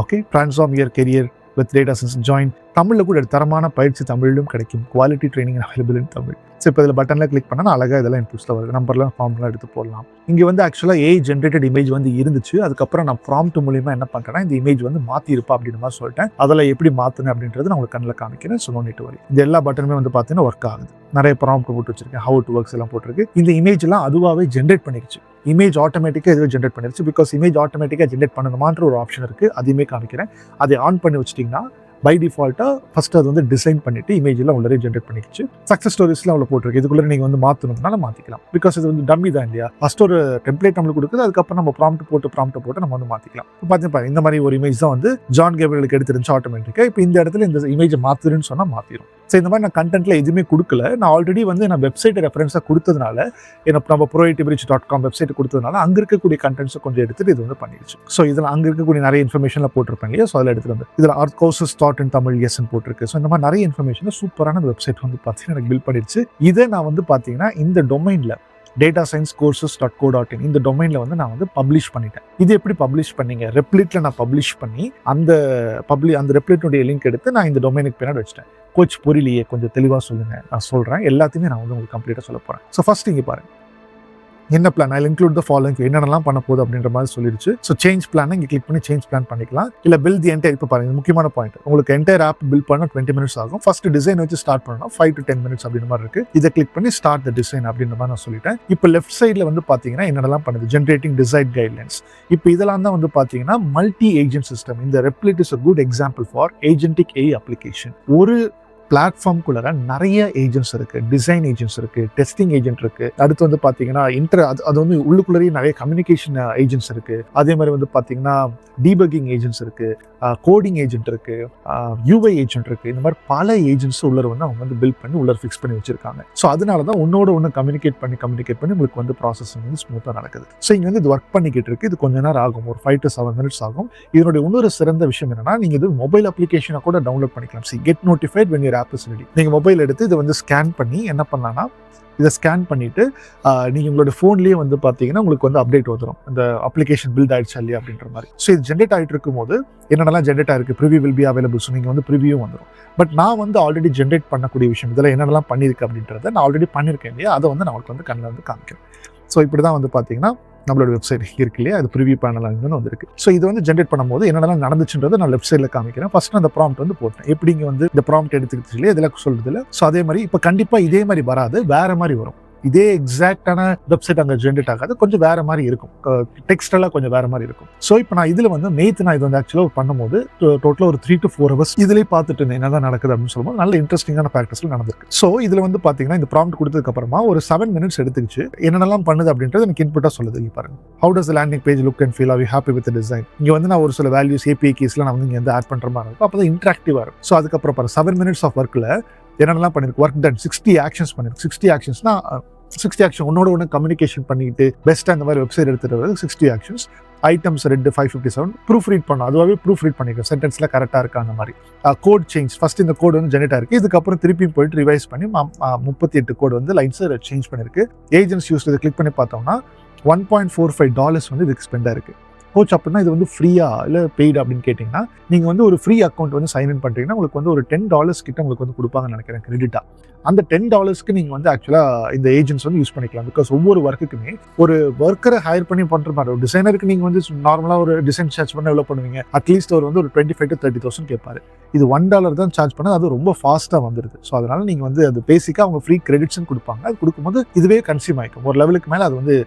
Okay, transform your career with data science join. தமிழில் கூட தரமான பயிற்சி தமிழிலும் கிடைக்கும். Quality training available in Tamil. So இப்போ இதில் பட்டனில் கிளிக் பண்ணால் அழகாக இதெல்லாம் இன்புட்ஸில் வருது. நம்பர்லாம் ஃபார்ம்லாம் எடுத்து போடலாம். இங்கே வந்து ஆக்சுவலாக AI ஜென்ரேட்டட் இமேஜ் வந்து இருந்துச்சு. அதுக்கப்புறம் நான் ப்ராம்ப்ட் மூலியமாக என்ன பண்ணுறேன்னா இந்த இமேஜ் வந்து மாற்றிருப்பா அப்படின்ற மாதிரி சொல்லிட்டேன். அதில் எப்படி மாற்றினேன் அப்படின்றது நான் உங்களுக்கு கண்ணில் காமிக்கிறேன். So no need to worry. இது எல்லா பட்டனுமே வந்து பார்த்தீங்கன்னா ஒர்க் ஆகுது. நிறைய ப்ராம்ப்ட் போட்டு வச்சிருக்கேன், ஹவு டு ஒர்க்ஸ் எல்லாம் போட்டிருக்கு. இந்த இமேஜ்லாம் அதுவாகவே ஜென்ரேட் பண்ணிடுச்சு. இமேஜ் ஆட்டோமேட்டிக்காக இதுவே ஜென்ரேட் பண்ணிடுச்சு. பிகாஸ் இமேஜ் ஆட்டோமேட்டிக்காக ஜென்ரேட் பண்ணணுமான்ற ஒரு ஆப்ஷன் இருக்குது, அதையுமே காமிக்கிறேன். அதை ஆன் பண்ணி வச்சிட்டிங்கன்னா பை டிஃபால்ட்டாக ஃபர்ஸ்ட் அது வந்து டிசைன் பண்ணிட்டு இமேஜ்லாம் உள்ளே ஜென்ரேட் பண்ணிக்கிச்சு. சக்ஸஸ் ஸ்டோரிஸ்லாம் அவ்வளோ போட்டிருக்கு. இதுக்குள்ளே நீங்கள் வந்து மாற்றணும்னால மாற்றிக்கலாம். பிகாஸ் இது வந்து டம்மி தான் இல்லையா, ஃபர்ஸ்ட் ஒரு டெம்ப்ளேட் நம்மளுக்கு கொடுக்குது, அதுக்கப்புறம் நம்ம ப்ராம்ப்ட் போட்டு நம்ம வந்து மாற்றிக்கலாம். இப்போ பார்த்தீங்கன்னா இந்த மாதிரி ஒரு இமேஜ் தான் வந்து ஜான் கேப்ரியலுக்கு எடுத்துருந்துச்சு ஆட்டோமேட்டிக்காக. இப்போ இந்த இடத்துல இந்த இமேஜை மாற்றுருன்னு சொன்னால் மாற்றிடும். ஸோ இந்த மாதிரி நான் கண்டென்ட்ல எதுவுமே கொடுக்கல. நான் ஆல்ரெடி வந்து நான் வெப்சைட்டை ரெஃபரன்ஸாக கொடுத்ததுனால, நம்ம proactivebridge.com வெப்சைட் கொடுத்ததுனால அங்கே இருக்கக்கூடிய கண்டென்ட்ஸை கொஞ்சம் எடுத்துட்டு இது வந்து பண்ணிடுச்சு. ஸோ இதில் அங்கே இருக்கக்கூடிய நிறைய இன்ஃபர்மேஷன்லாம் போட்டிருப்பேன் இல்லையா, ஸோ அதில் எடுத்துட்டு வந்து இதில் art courses thought in Tamil எஸ்ன்னு போட்டிருக்கு. ஸோ இந்த மாதிரி நிறைய இன்ஃபர்மேஷன் சூப்பரான வெப்சைட் வந்து பார்த்தீங்கன்னா எனக்கு பில்ட் பண்ணிடுச்சு. இதை நான் வந்து பார்த்தீங்கன்னா இந்த டொமைனில் data science courses.co.in இந்த டொமைனில் வந்து நான் வந்து பப்ளிஷ் பண்ணிட்டேன். இது எப்படி பப்ளிஷ் பண்ணீங்க, ரெப்ளிட்ல நான் பப்ளிஷ் பண்ணி அந்த ரெப்ளிட்டுடைய லிங்க் எடுத்து நான் இந்த டொமைனுக்கு பின்னாடி வச்சிட்டேன். கோச் புரியலையே, கொஞ்சம் தெளிவாக சொல்லுங்க, நான் சொல்கிறேன். எல்லாத்தையுமே நான் வந்து உங்களுக்கு கம்ப்ளீட்டாக சொல்ல போகிறேன். ஸோ ஃபர்ஸ்ட் இங்கே பாருங்க என்ன plan, I include the following, என்னென்னலாம் பண்ண போகுது அப்படின்ற மாதிரி சொல்லிடுச்சு. ஸோ சேஞ்ச் பிளான் இங்கே கிளிக் பண்ணி சேஞ்ச் பிளான் பண்ணிக்கலாம். இல்லை பில்ட் தி என்டையர், இப்போ பாருங்க முக்கியமான பாயிண்ட், உங்களுக்கு என்டையர் ஆப் பில்ட் பண்ண 20 minutes ஆகும். ஃபர்ஸ்ட் டிசைன் வச்சு ஸ்டார்ட் பண்ணணும் 5 to 10 minutes அப்படின்ற மாதிரி இருக்கு. இதை கிளிக் பண்ணி ஸ்டார்ட் த டிசைன் அப்படின்ற மாதிரி நான் சொல்லிட்டேன். இப்போ லெஃப்ட் சைடில் வந்து பார்த்தீங்கன்னா என்னென்னலாம் பண்ணுது, ஜென்ரேட்டிங் டிசைன் கைட்லைன்ஸ். இப்போ இதெல்லாம் தான் வந்து பார்த்தீங்கன்னா மல்டி ஏஜென்ட் சிஸ்டம். இந்த Replit is a good example for agentic AI application. ஒரு பிளாட்ஃபார்ம்குள்ள நிறைய ஏஜென்ட்ஸ் இருக்கு, டிசைன் ஏஜென்ட்ஸ் இருக்கு, டெஸ்டிங் ஏஜென்ட் இருக்கு, அடுத்து வந்து பாத்தீங்கன்னா அது வந்து உள்ளுக்குள்ளேயே நிறைய கம்யூனிகேஷன் ஏஜென்ட்ஸ் இருக்கு, அதே மாதிரி வந்து பாத்தீங்கன்னா டீபக்கிங் ஏஜென்ட்ஸ் இருக்கு, கோடிங் ஏஜென்ட் இருக்கு, யூஐ ஏஜென்ட் இருக்கு. இந்த மாதிரி பல ஏஜென்ட்ஸ் உள்ள வந்து அவங்க வந்து பில்ட் பண்ணி உள்ள ஃபிக்ஸ் பண்ணி வச்சிருக்காங்க. ஸோ அதனால தான் ஒன்னோட ஒன்று கம்யூனிகேட் பண்ணி உங்களுக்கு வந்து ப்ராசஸிங் வந்து ஸ்மூத்தாக நடக்குது. ஸோ இங்கே வந்து இது ஒர்க் பண்ணிக்கிட்டு இருக்கு. இது கொஞ்ச நேரம் ஆகும், ஒரு 5 to 7 minutes ஆகும். இதனுடைய இன்னொரு சிறந்த விஷயம் என்னன்னா, நீங்க இது மொபைல் அப்ளிகேஷனை கூட டவுன்லோட் பண்ணிக்கலாம். Get notified when your app is ready. நீங்க மொபைல் எடுத்து இதை வந்து ஸ்கேன் பண்ணி என்ன பண்ணலாம்னா, இதை ஸ்கேன் பண்ணிட்டு நீங்கள் உங்களோட ஃபோன்லேயே வந்து பார்த்தீங்கன்னா உங்களுக்கு வந்து அப்டேட் வந்துடும், இந்த அப்ளிகேஷன் பில்ட் ஆயிடுச்சா இல்லையா அப்படின்ற மாதிரி. ஸோ இது ஜென்ரேட் ஆகிட்டு இருக்கும்போது என்னென்னலாம் ஜென்ரேட் ஆயிருக்கு, preview will be available. So நீங்கள் வந்து ப்ரிவியூ வந்துடும். பட் நான் வந்து ஆல்ரெடி ஜென்ரேட் பண்ணக்கூடிய விஷயம் இதில் என்னென்னலாம் பண்ணியிருக்கு அப்படின்றத நான் ஆல்ரெடி பண்ணியிருக்கேன் இல்லையா, அதை வந்து நான் உங்களுக்கு வந்து கண்ணில் வந்து காமிக்கிறேன். ஸோ இப்படி தான் வந்து பார்த்தீங்கன்னா நம்மளோட வெப்சைட் இருக்கு இல்லையா, அது ப்ரிவியூ பேனல் வந்து வந்திருக்கு. ஸோ இது வந்து ஜென்ரேட் பண்ணும்போது என்னென்னலாம் நடந்துச்சுன்றதை நான் லெஃப்ட் சைடில் காமிக்கிறேன். ஃபர்ஸ்ட் அந்த ப்ராம்ப்ட் வந்து போட்டேன், எப்படி இங்கே வந்து இந்த ப்ராம்ப்ட் எடுத்துக்கிட்டு இல்லையா, இதெல்லாம் சொல்றது இல்லை. ஸோ அதே மாதிரி இப்போ கண்டிப்பாக இதே மாதிரி வராது, வேற மாதிரி வரும். இதே எக்ஸாக்டான வெப்சைட் அங்கே ஜென்ரேட் ஆகாது, கொஞ்சம் வேற மாதிரி இருக்கும், டெக்ஸ்ட் எல்லாம் கொஞ்சம் வேற மாதிரி இருக்கும். ஸோ இப்போ நான் இதில் வந்து நேற்று நான் இது வந்து ஆக்சுவலாக பண்ணும்போது டோட்டலாக ஒரு 3 to 4 hours இதுலேயே பார்த்துட்டு இருந்தேன் என்னதான் நடக்குது அப்படின்னு சொல்லும்போது நல்ல இன்ட்ரெஸ்டிங்கான ப்ராக்டிஸ்ல நடந்திருக்கு. ஸோ இதில் வந்து பார்த்தீங்கன்னா இந்த ப்ராம்ப்ட் கொடுத்ததுக்கு அப்புறமா ஒரு 7 minutes எடுத்துக்கிச்சு என்னென்னலாம் பண்ணுது அப்படின்றது எனக்கு இன்புட்டாக சொல்லுது. இங்கே பாருங்க, how does landing page look and feel, are you happy with design. இங்கே வந்து நான் ஒரு சில வேல்யூஸ் API கீஸ்லாம் நான் வந்து இங்கே வந்து ஆட் பண்ணுற மாதிரி இருக்கும், அப்போ தான் இன்ட்ராக்டிவாக இருக்கும். ஸோ அதுக்கப்புறம் பாருங்க 7 minutes ஆஃப் ஒர்க்கில் என்னென்னலாம் பண்ணிருக்கு, ஒர்க் டன் 60 ஆக்ஷன்ஸ் பண்ணிருக்கு. 60 ஆக்ஷன்ஸ்னா 60 ஆக்ஷன் ஒன்னோட ஒன்று கம்யூனிகேஷன் பண்ணிட்டு பெஸ்ட்டாக இந்த மாதிரி வெப்சைட் எடுத்துகிட்டு வரது 60 ஆக்ஷன்ஸ். ஐட்டம்ஸ் ரெண்டு 557 ப்ரூஃப் ரீட் பண்ணோம், அதுவாகவே ப்ரூஃப் ரீட் பண்ணிக்கிறேன், சென்டென்ஸ்லாம் கரெக்டாக இருக்கா அந்த மாதிரி. கோட் சேஞ்ச், ஃபர்ஸ்ட் இந்த கோடு வந்து ஜெனரேட் ஆயிருக்கு, இதுக்கப்புறம் திருப்பியும் போயிட்டு ரிவைஸ் பண்ணி 38 கோடு வந்து லைன்ஸ் சேஞ்ச் பண்ணியிருக்கு. ஏஜென்ட்ஸ் யூஸ் இதை கிளிக் பண்ணி பார்த்தோம்னா $1.45 வந்து இதுக்கு ஸ்பெண்ட் ஆயிருக்கு. கோச் அப்படின்னா இது வந்து ஃப்ரீயா இல்லை பெய்டு அப்படின்னு கேட்டிங்கன்னா, நீங்கள் வந்து ஒரு ஃப்ரீ அக்கௌண்ட் வந்து சைன் இன் பண்ணுறீங்கன்னா உங்களுக்கு வந்து ஒரு $10 கிட்ட உங்களுக்கு வந்து கொடுப்பாங்கன்னு நினைக்கிறேன் கிரெடிட்டா. அந்த $10 நீங்கள் வந்து ஆக்சுவலாக இந்த ஏஜென்ட்ஸ் வந்து யூஸ் பண்ணிக்கலாம். பிகாஸ் ஒவ்வொரு ஒர்க்குக்குமே ஒரு ஒர்க்கரை ஹையர் பண்ணி பண்ணுற மாதிரி, ஒரு டிசைனருக்கு நீங்கள் வந்து நார்மலாக ஒரு டிசைன் சார்ஜ் பண்ண எவ்வளோ பண்ணுவீங்க, அட்லீஸ்ட் அவர் வந்து ஒரு 25 to 30,000 கேட்பாரு. இது $1 தான் சார்ஜ் பண்ணது, அது ரொம்ப ஃபாஸ்ட்டாக வந்துடுது. ஸோ அதனால நீங்கள் வந்து அது பேசிக்காக அவங்க ஃப்ரீ கிரெடிட்ஸ்ன்னு கொடுப்பாங்க. அது கொடுக்கும்போது இதுவே கன்சியூம் ஆகிக்கும், ஒரு லெவலுக்கு மேலே அது வந்து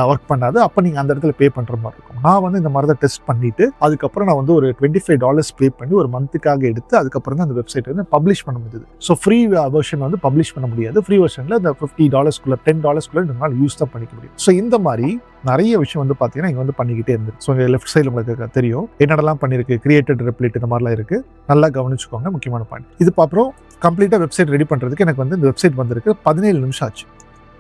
ஒர்க் பண்ணாது. அப்போ நீங்கள் அந்த இடத்துல பே பண்ணுற மாதிரி இருக்கும். நான் வந்து இந்த மாதிரி தான் டெஸ்ட் பண்ணிட்டு அதுக்கப்புறம் நான் வந்து ஒரு $25 பே பண்ணி ஒரு மந்த்துக்காக எடுத்து அதுக்கப்புறம் தான் அந்த வெப்சைட் வந்து பப்ளிஷ் பண்ண முடியுது. ஸோ ஃப்ரீ வெர்ஷன் வந்து பப்ளிஷ் பண்ண முடியாது. ஃப்ரீ வெர்ஷனில் இந்த $50 $10 நம்மளால் யூஸ் தான் பண்ணிக்க முடியும். ஸோ இந்த மாதிரி நிறைய விஷயம் வந்து பார்த்தீங்கன்னா இங்கே வந்து பண்ணிக்கிட்டே இருந்துருக்கு. ஸோ இங்கே லெஃப்ட் சைடில் உங்களுக்கு தெரியும் என்னென்னலாம் பண்ணியிருக்கு, கிரியேட்டட் ரெப்ளிட் இந்த மாதிரிலாம் இருக்குது. நல்லா கவனிச்சுக்கோங்க, முக்கியமான பாயிண்ட். இது அப்புறம் கம்ப்ளீட்டாக வெப்சைட் ரெடி பண்ணுறதுக்கு எனக்கு வந்து இந்த வெப்சைட் வந்திருக்கு 17 நிமிஷம் ஆச்சு.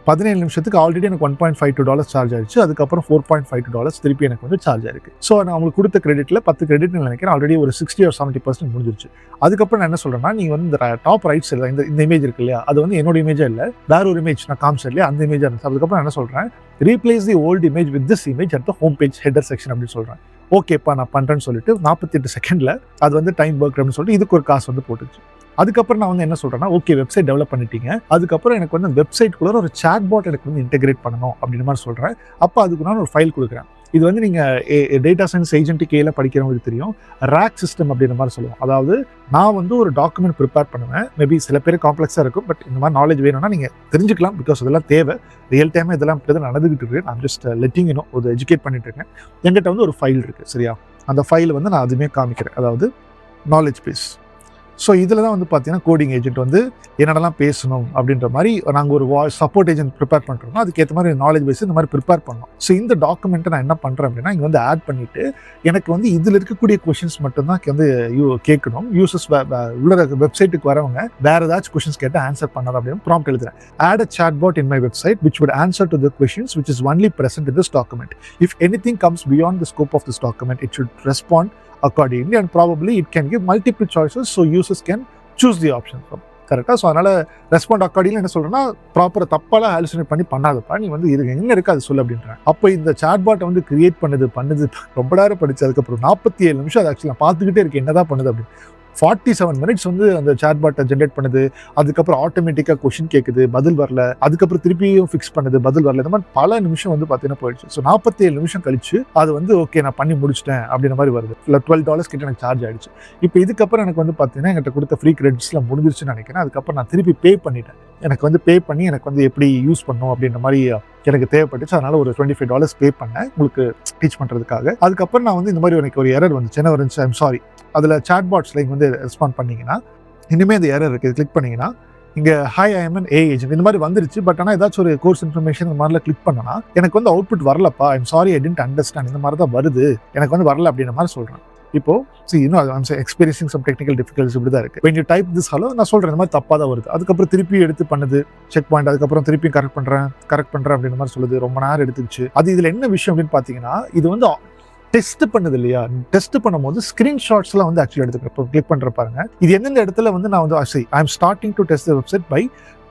17 நிமிஷத்துக்கு ஆல்ரெடி எனக்கு $1.52 சார்ஜ் ஆயிடுச்சு. அதுக்கப்புறம் $4.52 திருப்பி எனக்கு வந்து சார்ஜ் ஆயிருக்கு. ஸோ நான் உங்களுக்கு கொடுத்த கிரெடிட்டில் 10 கிரெடிட் நினைக்கிறேன் ஆல்ரெடி ஒரு 60 or 70% முடிஞ்சிருச்சு. அதுக்கப்புறம் நான் என்ன சொல்கிறேன்னா, நீங்கள் வந்து இந்த டாப் ரைட் சைடில் இந்த இமேஜ் இருக்கு இல்லையா, அது வந்து என்னோட இமேஜாக இல்லை, வேற ஒரு இமேஜ் நான் காமிச்சேன் இல்லையா, அந்த இமேஜாக இருந்துச்சு. அதுக்கப்புறம் என்ன சொல்கிறேன், replace the old image with this image at the home page header section அப்படின்னு சொல்கிறேன். ஓகேப்பா நான் பண்ணுறேன்னு சொல்லிட்டு 48 செகண்டில் அது வந்து டைம் ஒர்க் அப்படின்னு சொல்லிட்டு இதுக்கு ஒரு காசு வந்து போட்டுச்சு. அதுக்கப்புறம் நான் வந்து என்ன சொல்கிறேன்னா, ஓகே வெப்சைட் டெவலப் பண்ணிட்டீங்க, அதுக்கப்புறம் எனக்கு வந்து அந்த வெப்சைட்குள்ளே ஒரு சாட்பாட் எனக்கு வந்து இன்டெகிரேட் பண்ணணும் அப்படின்ற மாதிரி சொல்கிறேன். அப்போ அதுக்கு நான் ஒரு ஃபைல் கொடுக்குறேன். இது வந்து நீங்கள் டேட்டா சயின்ஸ் ஏஜென்ட் கேல படிக்கிறவங்களுக்கு தெரியும், ரேக் சிஸ்டம் அப்படின்ற மாதிரி சொல்லுவோம். அதாவது நான் வந்து ஒரு டாக்குமெண்ட் ப்ரிப்பேர் பண்ணுவேன், மேபி சில பேர் காம்ப்ளெக்ஸாக இருக்கும், பட் இந்த மாதிரி நாலேஜ் வேணும்னா நீங்கள் தெரிஞ்சுக்கலாம். பிகாஸ் இதெல்லாம் தேவை, ரியல் டைமாக இதெல்லாம் இப்படி தான் நடந்துகிட்டு இருக்கு. நான் ஜஸ்ட் லெட்டிங் யூ நோ, ஒரு எஜுகேட் பண்ணிட்டு இருக்கேன். என்கிட்ட வந்து ஒரு ஃபைல் இருக்குது சரியா, அந்த ஃபைல் வந்து நான் அதுவுமே காமிக்கிறேன், அதாவது நாலேஜ் பேஸ். ஸோ இதில் தான் வந்து பார்த்தீங்கன்னா கோடிங் ஏஜென்ட் வந்து என்னென்னலாம் பேசணும் அப்படின்ற மாதிரி நாங்கள் ஒரு சப்போர்ட் ஏஜென்ட் ப்ரிப்பேர் பண்ணுறோம், அதுக்கேற்ற மாதிரி நாலேஜ் பேஸ் இந்த மாதிரி ப்ரிப்பேர் பண்ணோம். ஸோ இந்த டாக்குமெண்ட்டை நான் என்ன பண்ணுறேன் அப்படின்னா, இங்கே வந்து ஆட் பண்ணிவிட்டு எனக்கு வந்து இதில் இருக்கக்கூடிய கொஷின்ஸ் மட்டும்தான் வந்து கேட்கணும். யூசர்ஸ் உள்ள வெப்சைட்டுக்கு வரவங்க வேறு ஏதாச்சும் கொஷின்ஸ் கேட்டு ஆன்சர் பண்ணணும் அப்படின்னு ப்ராம்ப்ட் எழுதுறேன். Add a chatbot in my website which would answer to the questions which is only present in this document. If anything comes beyond the scope of this document, it should respond accordingly and probably it can give multiple choices so users can choose the option from. கரெக்டாக? So அதனால் respond அக்கார்டிங்ல என்ன சொல்கிறேன்னா, ப்ராப்பராக தப்பாலாம் hallucinate பண்ணாதப்பா, நீ வந்து இது என்ன இருக்குது அது சொல்லு அப்படின்றேன். அப்போ இந்த சாட்பாட்டை வந்து கிரியேட் பண்ணுது ரொம்ப நேரம் படிச்சு அதுக்கப்புறம் 47 நிமிஷம் அது ஆக்சுவலாக நான் பார்த்துக்கிட்டே இருக்கேன் என்னதான் பண்ணுது அப்படின்னு. 47 minutes வந்து அந்த சாட்பாட்டை ஜென்ரேட் பண்ணுது. அதுக்கப்புறம் ஆட்டோமேட்டிக்காக கொஷின் கேட்குது, பதில் வரல, அதுக்கப்புறம் திருப்பியும் ஃபிக்ஸ் பண்ணுது, பதில் வரல. இந்த மாதிரி பல நிமிஷம் வந்து பார்த்தீங்கன்னா போயிடுச்சு. ஸோ 47 நிமிஷம் கழிச்சு அது வந்து ஓகே நான் பண்ணி முடிச்சிட்டேன் அப்படின்ற மாதிரி வருது. இல்லை $12 கிட்ட எனக்கு சார்ஜ் ஆயிடுச்சு. இப்போ இதுக்கப்புறம் எனக்கு வந்து பார்த்தீங்கன்னா என்கிட்ட கொடுத்த ஃப்ரீ கிரெடிட்ஸ்லாம் முடிஞ்சிருச்சுன்னு நினைக்கிறேன். அதுக்கப்புறம் நான் திருப்பி பே பண்ணிட்டேன். எனக்கு வந்து பே பண்ணி எனக்கு வந்து எப்படி யூஸ் பண்ணணும் அப்படின்ற மாதிரி எனக்கு தேவைப்பட்டுச்சு. அதனால ஒரு $25 பே பண்ணேன் உங்களுக்கு டீச் பண்ணுறதுக்காக. அதுக்கப்புறம் நான் வந்து இந்த மாதிரி எனக்கு ஒரு எரர் வந்துச்சு. என்ன வந்துச்சு, ஐம் சாரி, அதில் சாட்பாட்ஸில் இங்கே வந்து ரெஸ்பாண்ட் பண்ணிங்கன்னா இனிமேல் இந்த எரர் இருக்குது, கிளிக் பண்ணிங்கன்னா இங்கே hi I am an A agent இந்த மாதிரி வந்துருச்சு. பட் ஆனால் ஏதாச்சும் ஒரு கோர்ஸ் இன்ஃபர்மேஷன் இந்த மாதிரிலாம் கிளிக் பண்ணனா எனக்கு வந்து அவுட்புட் வரலப்பா, I'm sorry I didn't understand, இந்த மாதிரி தான் வருது, எனக்கு வந்து வரல அப்படின்ற மாதிரி சொல்கிறேன். இப்போ இன்னும் எக்ஸ்பீரியன்சிங் சம் டெக்னிக்கல் டிஃபிகல்ட்ஸ் இப்படி தான் இருக்குது. when you type this hello நான் சொல்கிறேன் இந்த மாதிரி தப்பாக தான் வருது, அதுக்கப்புறம் திருப்பி எடுத்து பண்ணுது செக் பாயிண்ட், அதுக்கப்புறம் திருப்பி கரெக்ட் பண்ணுறேன் அப்படின்ற மாதிரி சொல்லுது. ரொம்ப நேரம் எடுத்துக்கிச்சு. அது இதில் என்ன விஷயம் அப்படின்னு பார்த்தீங்கன்னா, இது வந்து டெஸ்ட் பண்ணுது இல்லையா, டெஸ்ட் பண்ணும்போது ஸ்கிரீன்ஷாட்ஸ்லாம் வந்து ஆக்சுவலி எடுத்துக்கிறேன். இப்போ கிளிக் பண்ணுற பாருங்க, இது எந்தெந்த இடத்துல வந்து நான் வந்து I am starting to test the website by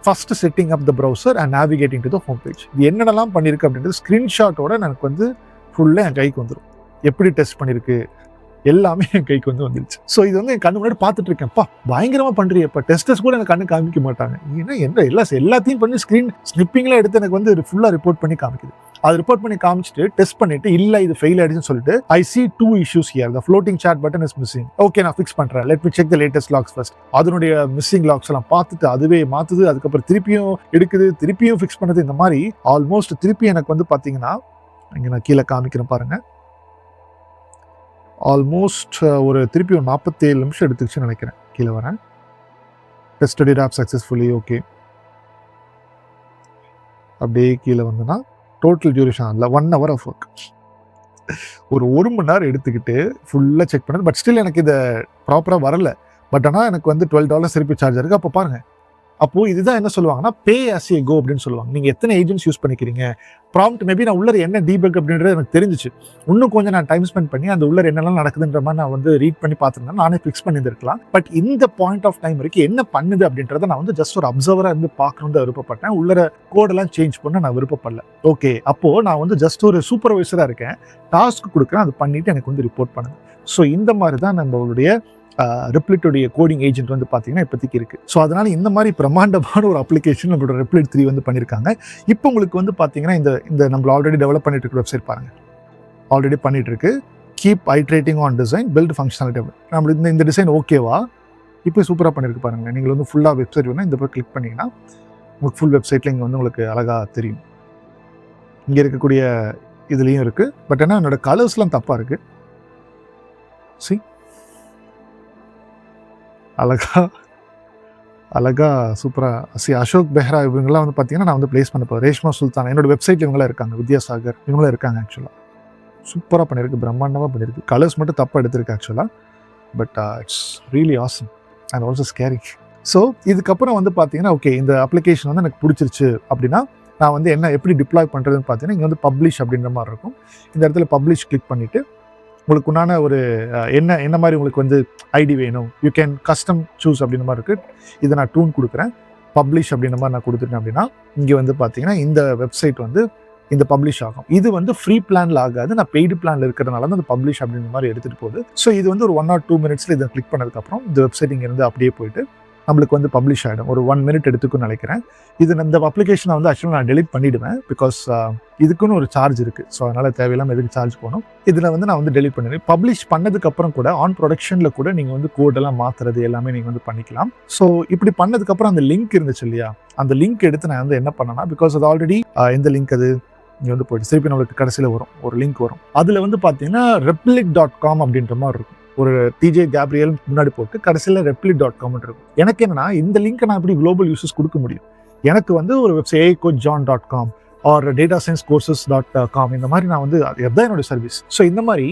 first setting up the browser and navigating to the home page. இது என்னென்னலாம் பண்ணியிருக்கு அப்படின்றது ஸ்க்ரீன்ஷாட்டோட எனக்கு வந்து ஃபுல்லாக என் கைக்கு வந்துடும். எப்படி டெஸ்ட் பண்ணியிருக்கு எல்லாமே என் கைக்கு வந்து வந்துருச்சு. ஸோ இது வந்து என் கண்ணு முன்னாடி பார்த்துட்டு இருக்கேன்ப்பா, பயங்கரமாக பண்ணுறியப்பா, டெஸ்டர்ஸ் கூட எனக்கு கண்ணு காமிக்க மாட்டாங்க. ஏன்னா எல்லாத்தையும் பண்ணி ஸ்க்ரீன் ஸ்னிப்பிங்லாம் எடுத்து எனக்கு வந்து ஃபுல்லாக ரிப்போர்ட் பண்ணி காமிக்குது. அது ரிப்போர்ட் பண்ணி காமிச்சிட்டு டெஸ்ட் பண்ணிட்டு இல்லை இது ஃபெயில் ஆயிடுச்சுன்னு சொல்லிட்டு ஐ see 2 issues here, the floating chat button is missing. Okay நான் ஃபிக்ஸ் பண்ணுறேன், let me check the latest logs first. அதனுடைய மிஸ்ஸிங் லாக்ஸ் எல்லாம் பார்த்துட்டு அதுவே மாற்றுது, அதுக்கப்புறம் திருப்பியும் எடுக்குது, திருப்பியும் ஃபிக்ஸ் பண்ணுது. இந்த மாதிரி ஆல்மோஸ்ட் திருப்பி எனக்கு வந்து பார்த்தீங்கன்னா இங்கே நான் கீழே காமிக்கிறேன் பாருங்க, ஆல்மோஸ்ட் ஒரு திருப்பி ஒரு 47 நிமிஷம் எடுத்துக்கிச்சுன்னு நினைக்கிறேன். கீழே வரேன், டெஸ்டட் ஆப் சக்ஸஸ்ஃபுல்லி, ஓகே அப்படியே கீழே வந்தேன்னா டோட்டல் டியூரேஷன் இல்லை 1 hour ஆஃப் ஒர்க். ஒரு மணி நேரம் எடுத்துக்கிட்டு ஃபுல்லாக செக் பண்ணது. பட் ஸ்டில் எனக்கு இதை ப்ராப்பராக வரல. பட் ஆனால் எனக்கு வந்து $12 திருப்பி சார்ஜ் இருக்குது. அப்போ பாருங்கள், அப்போது இதுதான் என்ன சொல்லுவாங்கன்னா பே ஆஸ் ஏ கோ அப்படின்னு சொல்லுவாங்க. நீங்கள் எத்தனை ஏஜென்ட்ஸ் யூஸ் பண்ணிக்கிறீங்க, ப்ராம்ப்ட் மேபி நான் உள்ளே என்ன டீபக் அப்படின்றது எனக்கு தெரிஞ்சிச்சு. இன்னும் கொஞ்சம் நான் டைம் ஸ்பெண்ட் பண்ணி அந்த உள்ளே என்னெல்லாம் நடக்குதுன்ற மாதிரி நான் வந்து ரீட் பண்ணி பார்த்துருந்தேன், நானே ஃபிக்ஸ் பண்ணியிருக்கலாம். பட் இந்த பாயிண்ட் ஆஃப் டைம் வரைக்கும் என்ன பண்ணுது அப்படின்றத நான் வந்து ஜஸ்ட் ஒரு அப்சர்வராக இருந்து பார்க்கணுன்னு விருப்பப்பட்டேன். உள்ளே கோடெல்லாம் சேஞ்ச் பண்ண நான் விருப்பப்படல. ஓகே, அப்போது நான் வந்து ஜஸ்ட் ஒரு சூப்பர்வைசராக இருக்கேன், டாஸ்க் கொடுக்குறேன், அது பண்ணிவிட்டு எனக்கு வந்து ரிப்போர்ட் பண்ணுது. ஸோ இந்த மாதிரி தான் நம்மளுடைய ரெப்ளிட்டுடைய கோடிங் ஏஜென்ட் வந்து பார்த்தீங்கன்னா இப்போதைக்கு இருக்குது. ஸோ அதனால் இந்த மாதிரி பிரம்மாண்டமான ஒரு அப்ளிகேஷன் நம்மளோட ரெப்ளிட் 3 வந்து பண்ணியிருக்காங்க. இப்போ உங்களுக்கு வந்து பார்த்தீங்கன்னா இந்த நம்ம ஆல்ரெடி டெவலப் பண்ணிட்டு இருக்க வெப்சைட் பாருங்கள், ஆல்ரெடி பண்ணிட்டு இருக்கு. Keep iterating on design, build functionality. நம்மளுக்கு இந்த டிசைன் ஓகேவா, இப்போ சூப்பராக பண்ணியிருக்கு பாருங்கள். நீங்கள் வந்து ஃபுல்லாக வெப்சைட் வேணும், இந்த பக்கம் கிளிக் பண்ணிங்கன்னா உங்களுக்கு ஃபுல் வெப்சைட்டில் இங்கே வந்து உங்களுக்கு அழகாக தெரியும். இங்கே இருக்கக்கூடிய இதுலேயும் இருக்குது. பட் ஏன்னா என்னோடய கலர்ஸ்லாம் தப்பாக இருக்குது. சி அழகா சூப்பராக அசோக் பெஹ்ரா இவங்கெல்லாம் வந்து பார்த்தீங்கன்னா நான் வந்து பிளேஸ் பண்ண போகிறேன். ரேஷ்மா சுல்தான் என்னோட வெப்சைட்டில் இவங்களாம் இருக்காங்க, வித்யாசாகர் இவங்களாம் இருக்காங்க. ஆக்சுவலாக சூப்பராக பண்ணியிருக்கு, பிரம்மாண்டமாக பண்ணியிருக்கு. கலர்ஸ் மட்டும் தப்பாக எடுத்திருக்கு ஆக்சுவலாக. But it's really awesome and also scary. So இதுக்கப்புறம் வந்து பார்த்தீங்கன்னா ஓகே இந்த அப்ளிகேஷன் வந்து எனக்கு பிடிச்சிருச்சு அப்படின்னா நான் வந்து எப்படி டிப்ளாய் பண்ணுறதுன்னு பார்த்தீங்கன்னா இங்கே வந்து பப்ளிஷ் அப்படின்ற மாதிரி இருக்கும். இந்த இடத்துல பப்ளிஷ் கிளிக் பண்ணிவிட்டு உங்களுக்கு உண்டான ஒரு என்ன மாதிரி உங்களுக்கு வந்து ஐடி வேணும், யூ கேன் கஸ்டம் சூஸ் அப்படின்ற மாதிரி இருக்குது. இதை நான் டூன் கொடுக்குறேன், பப்ளிஷ் அப்படின்ற மாதிரி நான் கொடுத்துட்டேன் அப்படின்னா இங்கே வந்து பார்த்தீங்கன்னா இந்த வெப்சைட் வந்து இந்த பப்ளிஷ் ஆகும். இது வந்து ஃப்ரீ பிளானில் ஆகாது, நான் பெய்டு பிளானில் இருக்கிறதுனால தான் அந்த பப்ளிஷ் அப்படின்ற மாதிரி எடுத்துகிட்டு போகுது. ஸோ இது வந்து ஒரு 1 or 2 minutes இதை கிளிக் பண்ணதுக்கப்புறம் இந்த வெப்சைட் இங்கேருந்து அப்படியே போயிட்டு நம்மளுக்கு வந்து பப்ளிஷ் ஆகிடும். ஒரு 1 minute எடுத்துக்குன்னு நினைக்கிறேன். இந்த அப்ளிகேஷனை வந்து ஆக்சுவலாக நான் டெலிட் பண்ணிவிடுவேன், பிகாஸ் இதுக்குன்னு ஒரு சார்ஜ் இருக்குது. ஸோ அதனால் தேவையில்லாமல் எதுக்கு சார்ஜ் போகணும். இதில் வந்து நான் வந்து டெலிட் பண்ணிடுவேன். பப்ளிஷ் பண்ணதுக்கப்புறம் கூட ஆன் ப்ரொடக்ஷனில் கூட நீங்கள் வந்து கோடெல்லாம் மாற்றுறது எல்லாமே நீங்கள் வந்து பண்ணிக்கலாம். ஸோ இப்படி பண்ணதுக்கப்புறம் அந்த லிங்க் இருந்துச்சு இல்லையா, அந்த லிங்க் எடுத்து நான் வந்து என்ன பண்ணேன்னா, பிகாஸ் அது ஆல்ரெடி எந்த லிங்க் அது இங்கே வந்து போயிட்டு திருப்பி நம்மளுக்கு கடைசியில் வரும் ஒரு லிங்க் வரும். அதில் வந்து பார்த்தீங்கன்னா replit.com அப்படின்ற மாதிரி இருக்கும். ஒரு டிஜே கேப்ரியல் முன்னாடி போட்டு கடைசியில் replit.com இருக்கும். எனக்கு என்னன்னா இந்த லிங்க்கை நான் எப்படி குளோபல் யூசர்ஸ் கொடுக்க முடியும். எனக்கு வந்து ஒரு வெப்சைட் coachjohn.com ஆர் datasciencecourses.com இந்த மாதிரி நான் வந்து அதுதான் என்னோட சர்வீஸ். ஸோ இந்த மாதிரி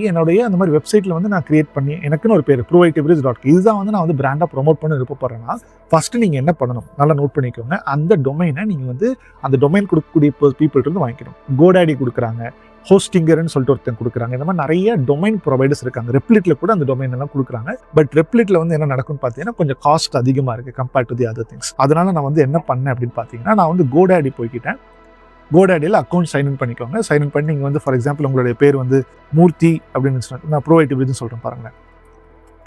அந்த மாதிரி வெப்சைட்டில் வந்து நான் கிரியேட் பண்ணி எனக்குன்னு ஒரு பேர் proactivebridge.com இதுதான் வந்து நான் வந்து பிராண்டாக ப்ரொமோட் பண்ண விருப்பப்படுறேன்னா ஃபஸ்ட்டு நீங்கள் என்ன பண்ணணும், நல்லா நோட் பண்ணிக்கோங்க. அந்த டொமைனை நீங்கள் வந்து அந்த டொமைன் கொடுக்கக்கூடிய பீப்புள்கிட்ட வாங்கிக்கணும். கோடாடி கொடுக்குறாங்க, ஹோஸ்டிங்கர்னு சொல்லிட்டு ஒருத்தன் கொடுக்குறாங்க. இந்த மாதிரி நிறைய டொமைன் ப்ரொவைடர்ஸ் இருக்காங்க. ரெப்ளிட்ல கூட அந்த டொமைன் எல்லாம் கொடுக்குறாங்க. பட் ரெப்ளிட்ல வந்து என்ன நடக்கும்னு பார்த்தீங்கன்னா கொஞ்சம் காஸ்ட் அதிகமாக இருக்குது compared to the other things. அதனால நான் வந்து என்ன பண்ணேன் அப்படின்னு பார்த்தீங்கன்னா நான் வந்து கோடாடி போய்கிட்டேன். கோடாடியில் அக்கௌண்ட் சைன்இன் பண்ணிக்கோங்க. சைன்இன் பண்ணி நீங்கள் வந்து ஃபார் எக்ஸாம்பிள் உங்களுடைய பேர் வந்து மூர்த்தி அப்படின்னு நான் ப்ரோவைட் பிரிட்ஜ்னு சொல்கிறேன் பாருங்களேன்,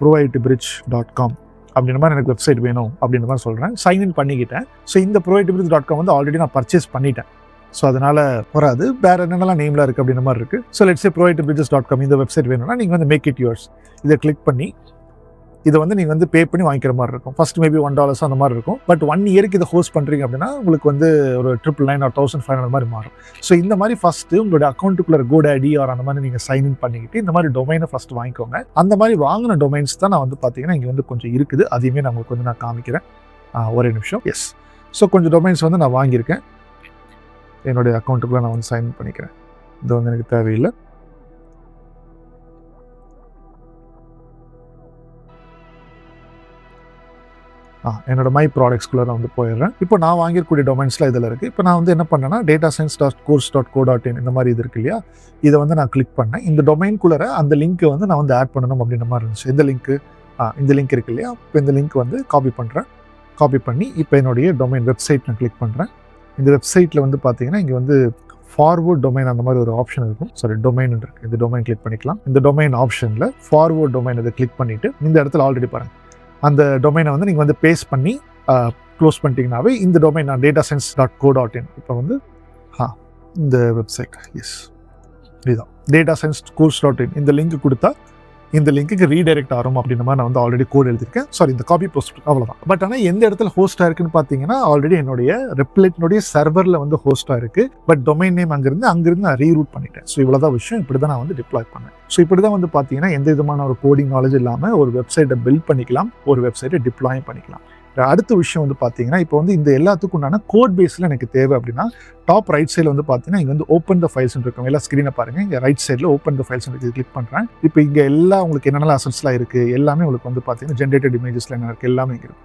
proactivebridge.com அப்படின்ற மாதிரி எனக்கு வெப்சைட் வேணும் அப்படின்ற மாதிரி சொல்கிறேன். சைன்இன் பண்ணிக்கிட்டேன். ஸோ இந்த proactivebridge.com வந்து ஆல்ரெடி நான் பர்ச்சேஸ் பண்ணிட்டேன். ஸோ அதனால் வராது, வேறு என்னென்னலாம் நேமில் இருக்குது அப்படின்ற மாதிரி இருக்குது. ஸோ லெட்ஸ் சே proactivebridges.com இந்த வெப்சைட் வேணும்னா நீங்கள் வந்து மேக் இட் யுவர்ஸ் இதை கிளிக் பண்ணி இதை வந்து நீங்கள் வந்து பே பண்ணி வாங்கிக்கிற மாதிரி இருக்கும். ஃபர்ஸ்ட் மேபி $1 அந்த மாதிரி இருக்கும். பட் 1 இயருக்கு இதை ஹோஸ்ட் பண்ணுறீங்க அப்படின்னா உங்களுக்கு வந்து ஒரு 999 or 1500 மாதிரி மாறும். ஸோ இந்த மாதிரி ஃபஸ்ட்டு உங்களோட அக்கௌண்ட்டுக்குள்ள GoDaddy ஆர் அந்த மாதிரி நீங்கள் சைன்இன் பண்ணிக்கிட்டு இந்த மாதிரி டொமைனை ஃபஸ்ட் வாங்கிக்கோங்க. அந்த மாதிரி வாங்கின டொமைன்ஸ் தான் நான் வந்து பார்த்தீங்கன்னா இங்கே வந்து கொஞ்சம் இருக்குது. அதையுமே நான் உங்களுக்கு வந்து நான் காமிக்கிறேன். ஒரே நிமிஷம். எஸ். ஸோ கொஞ்சம் டொமைன்ஸ் வந்து நான் வாங்கியிருக்கேன். என்னுடைய அக்கௌண்ட்டுக்குள்ள நான் வந்து சைன்இன் பண்ணிக்கிறேன். இது வந்து எனக்கு தேவையில்லை. என்னோட மை ப்ராடக்ட்ஸ்குள்ளே நான் வந்து போயிடுறேன். இப்போ நான் வாங்கியிருக்கக்கூடிய டொமைன்ஸ்லாம் இதில் இருக்குது. இப்போ நான் வந்து என்ன பண்ணேன்னா datascience.course.co.in இந்த மாதிரி இது இருக்கு இல்லையா, இதை வந்து நான் கிளிக் பண்ணேன். இந்த டொமைன்குள்ளே அந்த லிங்க்கை வந்து நான் வந்து ஆட் பண்ணணும் அப்படின்ற மாதிரி இருந்துச்சு. இந்த லிங்க்கு இந்த லிங்க் இருக்கு இல்லையா, இப்போ இந்த லிங்க் வந்து காப்பி பண்ணுறேன். காப்பி பண்ணி இப்போ என்னுடைய டொமைன் வெப்சைட் நான் கிளிக் பண்ணுறேன். இந்த வெப்சைட்டில் வந்து பார்த்தீங்கன்னா இங்கே வந்து ஃபார்வர்ட் டொமைன் அந்த மாதிரி ஒரு ஆப்ஷன் இருக்கும். டொமைன் இருக்குது. இந்த டொமைன் கிளிக் பண்ணிக்கலாம். இந்த டொமைன் ஆப்ஷனில் ஃபார்வர்ட் டொமைன் இதை கிளிக் பண்ணிவிட்டு இந்த இடத்துல ஆல்ரெடி பாருங்கள் அந்த டொமைனை வந்து நீங்கள் வந்து பேஸ்ட் பண்ணி க்ளோஸ் பண்ணிட்டீங்கன்னாவே இந்த டொமைன் நான் datascience.co.in இப்போ வந்து இந்த வெப்சைட் எஸ் இதுதான் datascience.course.in இந்த லிங்க் கொடுத்தா இந்த லிங்க்கு ரீடைரக்ட் ஆகும் அப்படின்ற மாதிரி நான் வந்து ஆல்ரெடி கோட் எழுதியிருக்கேன். இந்த காப்பி போஸ்ட் அவ்வளோதான். பட் ஆனால் எந்த இடத்துல ஹோஸ்ட் ஆயிருக்குன்னு பார்த்தீங்கன்னா ஆல்ரெடி என்னுடைய ரெப்லிட்னுடைய சர்வரில் வந்து ஹோஸ்ட் ஆயிருக்கு. பட் டொமைன் நேம் அங்கிருந்து நான் ரீரூட் பண்ணிட்டேன். ஸோ இவ்வளோதான் விஷயம். இப்படி தான் நான் வந்து டிப்ளாய் பண்ணேன். ஸோ இப்படி தான் வந்து பார்த்தீங்கன்னா எந்த விதமான ஒரு கோடிங் நாலேஜ் இல்லாமல் ஒரு வெப்சைட்டை பில்ட் பண்ணிக்கலாம், ஒரு வெப்சைட்டை டிப்ளாயும் பண்ணிக்கலாம். அடுத்த விஷயம் வந்து பார்த்தீங்கன்னா இப்போ வந்து இந்த எல்லாத்துக்கும் உண்டான கோட் பேஸில் எனக்கு தேவை அப்படின்னா டாப் ரைட் சைடில் வந்து பார்த்தீங்கன்னா இங்கே வந்து ஓப்பன் த ஃபைல்ஸ் இருக்கும். எல்லாம் ஸ்க்ரீனை பாருங்கள். இங்கே ரைட் சைடில் ஓப்பன் த ஃபைல்ஸ் இது கிளிக் பண்ணுறேன். இப்போ இங்கே எல்லாம் உங்களுக்கு என்னென்ன அசட்ஸ்லாம் இருக்குது எல்லாமே உங்களுக்கு வந்து பார்த்தீங்கன்னா ஜென்ரேட்டட் இமேஜஸ்ல என்ன இருக்குது எல்லாமே இங்கே இருக்குது.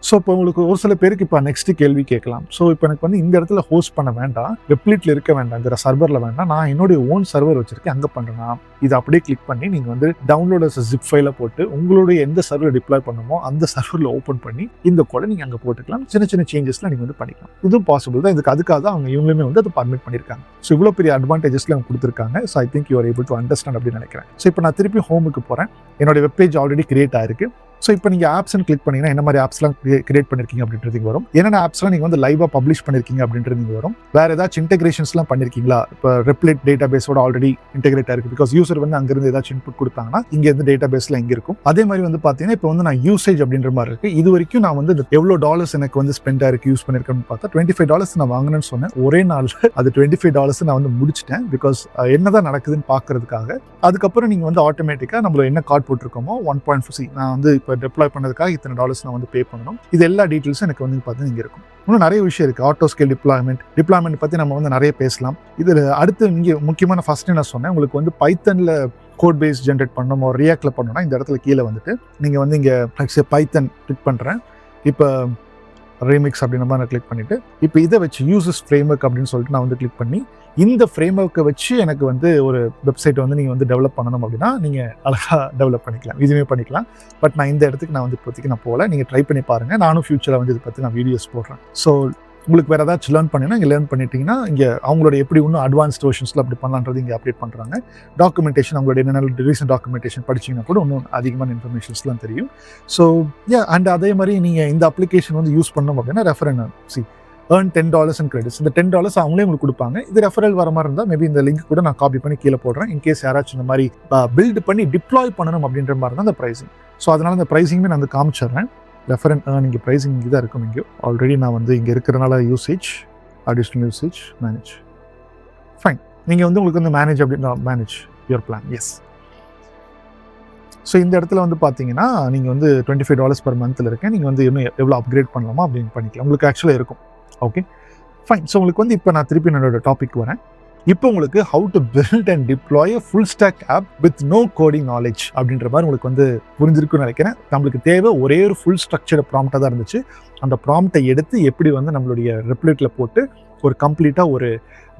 ஸோ இப்போ உங்களுக்கு ஒரு சில பேருக்கு இப்போ நெக்ஸ்ட் கேள்வி கேட்கலாம். ஸோ இப்போ எனக்கு வந்து இந்த இடத்துல ஹோஸ்ட் பண்ண வேண்டாம், ரெப்ளிட்ல இருக்க வேண்டாம், இந்த சர்வரில் வேண்டாம், நான் என்னுடைய ஓன் சர்வர் வச்சிருக்கேன், அங்கே பண்ணுறேன்னா இதை அப்படியே கிளிக் பண்ணி நீங்கள் வந்து டவுன்லோட் ஜிப் ஃபைலை போட்டு உங்களுடைய எந்த சர்வரில் டிப்ளாய் பண்ணுமோ அந்த சர்வரில் ஓப்பன் பண்ணி இந்த கோடை நீங்கள் அங்கே போட்டுக்கலாம். சின்ன சின்ன சேஞ்சஸ்லாம் நீங்கள் வந்து பண்ணிக்கலாம். இதுவும் பாசிபிள் தான். அதுக்காக தான் அவங்க இவங்களுமே வந்து அதை பர்மிட் பண்ணியிருக்காங்க. ஸோ இவ்வளோ பெரிய அட்வான்டேஜஸ்லாம் அவங்க கொடுத்துருக்காங்க. So I think you are able to understand அப்படின்னு நினைக்கிறேன். ஸோ இப்போ நான் திருப்பி ஹோமுக்கு போகிறேன். என்னோட வெப்பேஜ் ஆல்ரெடி கிரியேட் ஆயிருக்கு. ஸோ இப்போ நீங்கள் ஆப்ஸ்ன்னு கிளிக் பண்ணிங்கன்னா என்ன மாதிரி ஆப்ஸ்லாம் கிரியேட் பண்ணியிருக்கீங்க அப்படின்றது வரும். என்னென்ன ஆப்ஸ்லாம் நீங்கள் வந்து லைவாக பப்ளிஷ் பண்ணியிருக்கீங்க அப்படின்றது வரும். வேறு ஏதாச்சும் இன்டெகிரேஷன்ஸ்லாம் பண்ணியிருக்கீங்களா? இப்போ ரெப்லிட் டேட்டா பேஸோட ஆல்ரெடி இன்டெகிரேட் ஆயிருக்கு. பிகாஸ் யூசர் வந்து அங்கிருந்து ஏதாச்சும் இன்புட் கொடுத்தாங்கன்னா இங்கே இருந்து டேட்டா பேஸில் இங்கே இருக்கும். அதே மாதிரி வந்து பார்த்தீங்கன்னா இப்போ வந்து நான் யூசேஜ் அப்படின்ற மாதிரி இருக்குது. இது வரைக்கும் நான் வந்து எவ்வளோ டாலர்ஸ் எனக்கு வந்து ஸ்பெண்ட் ஆயிருக்கு யூஸ் பண்ணியிருக்கேன்னு பார்த்தா $25 நான் வாங்கினேன்னு சொன்னேன். ஒரே நாளில் அது $25 நான் வந்து முடிச்சிட்டேன். பிகாஸ் என்னதான் நடக்குதுன்னு பார்க்கறதுக்காக. அதுக்கப்புறம் நீங்கள் வந்து ஆட்டோமேட்டிக்காக நம்மள என்ன கார்டு போட்டிருக்கோமோ 1.5 நான் வந்து இப்போ டெப்ளாய் பண்ணதுக்காக இத்தனை டாலர்ஸ் நான் வந்து பே பண்ணணும். இது எல்லா டீட்டெயில்ஸும் எனக்கு வந்து பார்த்தீங்கன்னா இங்கே இருக்கும். இன்னும் நிறைய விஷயம் இருக்குது. ஆட்டோ ஸ்கேல் டிப்ளாய்மெண்ட் பற்றி நம்ம வந்து நிறைய பேசலாம். இதில் அடுத்து இங்கே முக்கியமான ஃபர்ஸ்ட் என்ன சொன்னேன், உங்களுக்கு வந்து பைத்தனில் கோட் பேஸ் ஜென்ரேட் பண்ணணும், ரியாக்டில் பண்ணணும்னா இந்த இடத்துல கீழே வந்துட்டு நீங்கள் வந்து இங்கே பைத்தன் கிளிக் பண்ணுறேன். இப்போ ரீமிக்ஸ் அப்படின்ற மாதிரி நான் கிளிக் பண்ணிவிட்டு இப்போ இதை வச்சு யூசஸ் ஃப்ரேம்வொர்க் அப்படின்னு சொல்லிட்டு நான் வந்து கிளிக் பண்ணி இந்த ஃப்ரேம்வொர்க்கை வச்சு எனக்கு வந்து ஒரு வெப்சைட்டை வந்து நீங்கள் வந்து டெவலப் பண்ணணும் அப்படின்னா நீங்கள் அழகாக டெவலப் பண்ணிக்கலாம், இதுவுமே பண்ணிக்கலாம். பட் நான் இந்த இடத்துக்கு நான் வந்து இப்போதைக்கு நான் போகல. நீங்கள் ட்ரை பண்ணி பாருங்கள். நானும் ஃபியூச்சரில் வந்து இதை பற்றி நான் வீடியோஸ் போடுறேன். ஸோ உங்களுக்கு வேறு ஏதாச்சும் லேர்ன் பண்ணினா இங்கே லேர்ன் பண்ணிட்டீங்கன்னா இங்கே அவங்களோட எப்படி இன்னும் அட்வான்ஸ்ட் வெர்ஷன்ஸில் அப்படி பண்ணலான்றது இங்கே அப்டேட் பண்ணுறாங்க. டாக்குமெண்டேஷன் அவங்களோட என்னென்ன ரீசன்ட் டாக்குமெண்டேஷன் படிச்சிங்கன்னா கூட இன்னும் அதிகமான இன்ஃபர்மேஷன்ஸ்லாம் தெரியும். ஸோ அண்ட் அதே மாதிரி நீங்கள் இந்த அப்ளிகேஷன் வந்து யூஸ் பண்ணணும் அப்படின்னா ரெஃபரன்ஸ் earn $10 in credits. இந்த $10 அவங்களே உங்களுக்கு கொடுப்பாங்க. இது ரெஃபரல் வர மாதிரி இருந்தால் மேபி இந்த லிங்க் கூட நான் காப்பி பண்ணி கீழே போடுறேன். இன்கேஸ் யாராச்சும் இந்த மாதிரி பில்ட் பண்ணி டிப்ளாய் பண்ணணும் அப்படின்ற மாதிரி தான் அந்த ப்ரைஸிங். ஸோ அதனால் அந்த ப்ரைஸிங்குமே நான் வந்து காமிச்சிடுறேன். ரெஃபரன் இங்கே ப்ரைஸிங் இங்கே தான் இருக்கும். இங்கே ஆல்ரெடி நான் வந்து இங்கே இருக்கிறனால usage additional usage manage fine. நீங்கள் வந்து உங்களுக்கு வந்து மேனேஜ் அப்படின்னா manage your plans. So இந்த இடத்துல வந்து பார்த்தீங்கன்னா நீங்கள் வந்து $25 per month இருக்கேன். நீங்கள் வந்து இன்னும் எவ்வளோ அப்கிரேட் பண்ணலாமா அப்படின்னு பண்ணிக்கலாம். உங்களுக்கு ஆக்சுவலாக இருக்கும். Okay fine. ஸோ உங்களுக்கு வந்து இப்போ நான் திருப்பி என்னோட டாபிக் வரேன். இப்போ உங்களுக்கு how to build and deploy full stack app with no coding knowledge அப்படின்ற மாதிரி உங்களுக்கு வந்து புரிஞ்சிருக்குன்னு நினைக்கிறேன். நம்மளுக்கு தேவை ஒரே ஒரு ஃபுல் ஸ்ட்ரக்சர்டு ப்ராம்ப்டாக தான் இருந்துச்சு. அந்த ப்ராம்ப்டை எடுத்து எப்படி வந்து நம்மளுடைய ரெப்லிட்டில் போட்டு ஒரு கம்ப்ளீட்டாக ஒரு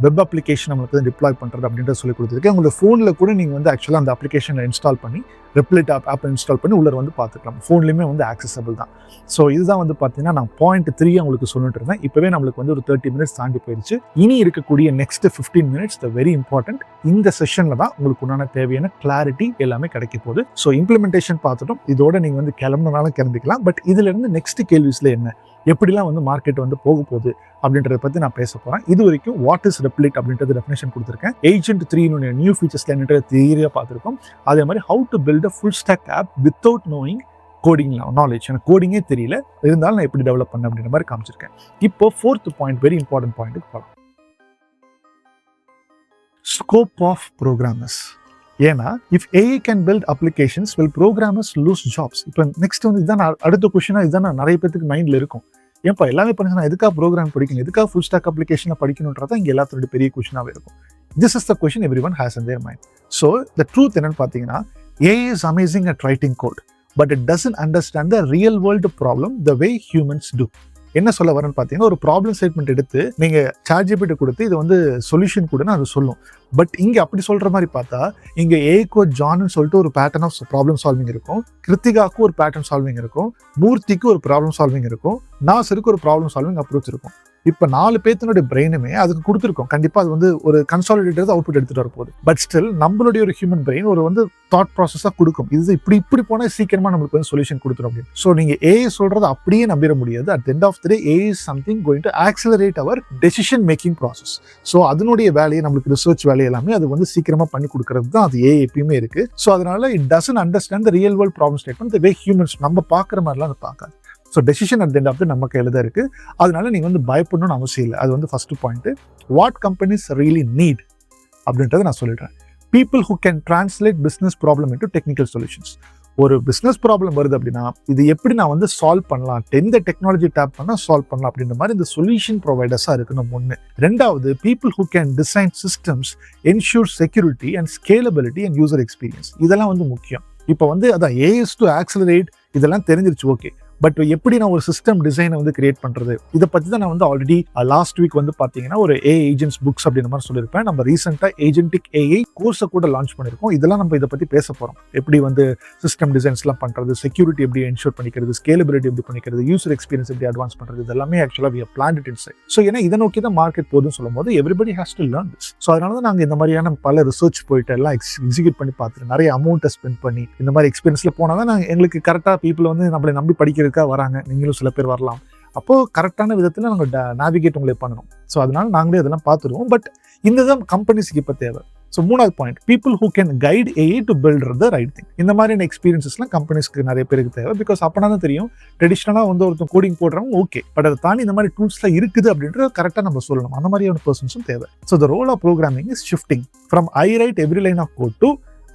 வெப் அப்ளிகேஷன் நம்மளுக்கு வந்து டிப்ளாய் பண்ணுறது அப்படின்றத சொல்லி கொடுத்துருக்கேன். உங்களோட ஃபோனில் கூட நீங்கள் வந்து ஆக்சுவலாக அந்த அப்ளிகேஷனை இன்ஸ்டால் பண்ணி ரெப்லிட் ஆப் இன்ஸ்டால் பண்ணி உள்ளே வந்து பார்த்துக்கலாம். ஃபோன்லேயுமே வந்து ஆக்சசபிள் தான். ஸோ இதுதான் வந்து பார்த்தீங்கன்னா நான் பாயிண்ட் 3 உங்களுக்கு சொல்லிட்டு இருந்தேன். இப்போவே நம்மளுக்கு வந்து ஒரு 30 minutes தாண்டி போயிடுச்சு. இனி இருக்கக்கூடிய நெக்ஸ்ட் 15 minutes வெரி இம்பார்ட்டன்ட். இந்த செஷனில் தான் உங்களுக்கு உண்டான தேவையான கிளாரிட்டி எல்லாமே கிடைக்க போகுது. ஸோ இம்ப்ளிமெண்டேஷன் பார்த்துட்டோம். இதோட நீங்கள் வந்து கிளம்புனாலும் கிளம்பிக்கலாம். பட் இதிலிருந்து நெக்ஸ்ட் கேள்விஸில் என்ன, எப்படிலாம் வந்து மார்க்கெட் வந்து போக போகுது அப்படின்றத பற்றி நான் பேச போகிறேன். இது வரைக்கும் வாட் இஸ் ரெப்லிட் அப்படின்றது டெஃபினேஷன் கொடுத்துருக்கேன். Agent 3 நியூ ஃபீச்சர்ஸ்ல என்னன்ற தியரியாக பார்த்துருக்கோம். அதே மாதிரி how to build a full stack app without knowing coding knowledge, எனக்கு கோடிங்கே தெரியல, இருந்தாலும் நான் எப்படி டெவலப் பண்ணேன் அப்படின்ற மாதிரி காமிச்சிருக்கேன். இப்போ 4th பாயிண்ட், வெரி இம்பார்ட்டன்ட் பாயிண்ட்டுக்கு போகலாம். Scope of programmers. ஏன்னா if AI can build applications will programmers lose jobs. இப்போ நெக்ஸ்ட் வந்து இதுதான் அடுத்த கொஸ்டினாக இதுதான் நிறைய பேருக்கு மைண்டில் இருக்கும். ஏன்ப்பா எல்லாமே பண்ணி நான் எதுக்காக ப்ரோக்ராம் படிக்கணும், எதுக்காக ஃபுல் ஸ்டாக் அப்ளிகேஷனை படிக்கணுன்றதான் இங்கே எல்லாத்தோட பெரிய கொஸ்டினாகவே இருக்கும். This is the question everyone has in their mind. So the truth என்னன்னு பார்த்தீங்கன்னா, AI is amazing at writing code, but it doesn't understand the real world problem the way humans do. என்ன சொல்ல வரேன்னு பார்த்தீங்கன்னா, ஒரு problem statement எடுத்து நீங்கள் ChatGPT கொடுத்து இது வந்து சொல்யூஷன் கொடுன்னு அது சொல்லும். பட் இங்கே அப்படி சொல்கிற மாதிரி பார்த்தா, இங்கே ஏகோ ஜான்னு சொல்லிட்டு ஒரு பேட்டர்ன் ஆஃப் ப்ராப்ளம் சால்விங் இருக்கும், கிருத்திகாவுக்கு ஒரு பேட்டர்ன் சால்விங் இருக்கும், மூர்த்திக்கு ஒரு ப்ராப்ளம் சால்விங் இருக்கும், நாசருக்கு ஒரு ப்ராப்ளம் சால்விங் அப்ரோச் இருக்கும். இப்போ 4 பேத்தினுடைய பிரெயினுமே அதுக்கு கொடுத்துருக்கோம். கண்டிப்பாக அது வந்து ஒரு கன்சாலிடேட்டட் அவுட்புட் எடுத்துகிட்டு வரப்போகுது. பட் ஸ்டில் நம்மளுடைய ஒரு ஹியூமன் பிரெயின் ஒரு வந்து தாட் ப்ராசஸாக கொடுக்கும். இது இப்படி போனால் சீக்கிரமாக நம்மளுக்கு வந்து சொல்யூஷன் கொடுத்துரும் அப்படின்னு. ஸோ நீங்கள் ஏஐ சொல்கிறத அப்படியே நம்பிட முடியாது. At end of the day AI is something going to accelerate our decision making process. So அதனுடைய வேலையை, நம்மளுக்கு ரிசர்ச் வேலை எல்லாமே அது வந்து சீக்கிரமாக பண்ணி கொடுக்கறது தான் அது ஏஐ எப்பயுமே இருக்குது. ஸோ அதனால it doesn't understand the real world problem statement the way humans நம்ம பார்க்குற மாதிரிலாம் அது பார்க்காது. So decision at end of நம்ம கையில் தான் இருக்குது. அதனால நீங்கள் வந்து பயப்படணும்னு அவசியம் இல்லை. அது வந்து first point. What companies really need அப்படின்றத நான் சொல்லிடுறேன். People who can translate business problem into technical solutions. ஒரு பிஸ்னஸ் ப்ராப்ளம் வருது அப்படின்னா, இது எப்படி நான் வந்து சால்வ் பண்ணலாம், எந்த டெக்னாலஜி டேப் பண்ணால் சால்வ் பண்ணலாம் அப்படின்ற மாதிரி இந்த சொல்யூஷன் ப்ரொவைடர்ஸாக இருக்கணும் ஒன்று. ரெண்டாவது, people who can design systems, ensure security and scalability and user experience. இதெல்லாம் வந்து முக்கியம். இப்போ வந்து அதான் ஏஎஸ் டு ஆக்சலரேட் இதெல்லாம் தெரிஞ்சிருச்சு, ஓகே. பட் எப்படி நான் ஒரு சிஸ்டம் டிசைனை வந்து கிரியேட் பண்ணுறது, இதை பற்றி தான் நான் வந்து ஆல்ரெடி லாஸ்ட் வீக் வந்து பார்த்தீங்கன்னா ஒரு ஏஐ ஏஜென்ட்ஸ் புக்ஸ் அப்படின்ற மாதிரி சொல்லியிருப்பேன். நம்ம ரீசெண்டாக ஏஜென்டிக் ஏஐ கோர்ஸை கூட லான்ச் பண்ணியிருக்கோம். இதெல்லாம் நம்ம இதை பற்றி பேச போகிறோம். எப்படி வந்து சிஸ்டம் டிசைன்ஸ்லாம் பண்ணுறது, செக்யூரிட்டி எப்படி என்ஷூர் பண்ணிக்கிறது, ஸ்கேலபிலிட்டி எப்படி பண்ணிக்கிறது, யூசர் எக்ஸ்பீரியன்ஸ் எப்படி அட்வான்ஸ் பண்ணுறது, இதெல்லாமே ஆக்சுவலாக we have planned it inside. So ஏன்னா இதை நோக்கி தான் மார்க்கெட் போகுதுன்னு சொல்லும் போது everybody has to learn this. So அதனால தான் நாங்கள் இந்த மாதிரியான பல ரிசர்ச் போயிட்டு எல்லாம் எக்ஸிக்யூட் பண்ணி பார்த்துட்டு நிறைய அமௌண்ட்டை ஸ்பெண்ட் பண்ணி இந்த மாதிரி எக்ஸ்பீரியன்ஸில் போனால் தான் நாங்கள் எங்களுக்கு கரெக்டாக பீப்புள் வந்து நம்மளை நம்பி படிக்கிறதுக்காக வராங்க. நீங்களும் சில பேர் வரலாம். அப்போது கரெக்டான விதத்தில் நாங்கள் நேவிகேட் உங்களை பண்ணணும். ஸோ அதனால நாங்களே இதெல்லாம் பார்த்துருவோம். பட் இந்த தான் கம்பெனிஸ்க்கு இப்போ தேவை. ஸோ 3வது point, people who can guide AI to build the right thing. இந்த மாதிரியான எக்ஸ்பீரியன்ஸஸ்லாம் கம்பெனிஸ்க்கு நிறைய பேருக்கு தேவை. பிகாஸ் அப்போனா தான் தெரியும், ட்ரெடிஷ்னலாக வந்து ஒருத்தர் கோடிங் போடுறவங்க ஓகே, பட் அதை தாண்டி இந்த மாதிரி டூல்ஸ்லாம் இருக்குது அப்படின்றத கரெக்டாக நம்ம சொல்லணும். அந்த மாதிரியான பர்சன்ஸும் தேவை. So the role of programming is shifting from I write every line of code to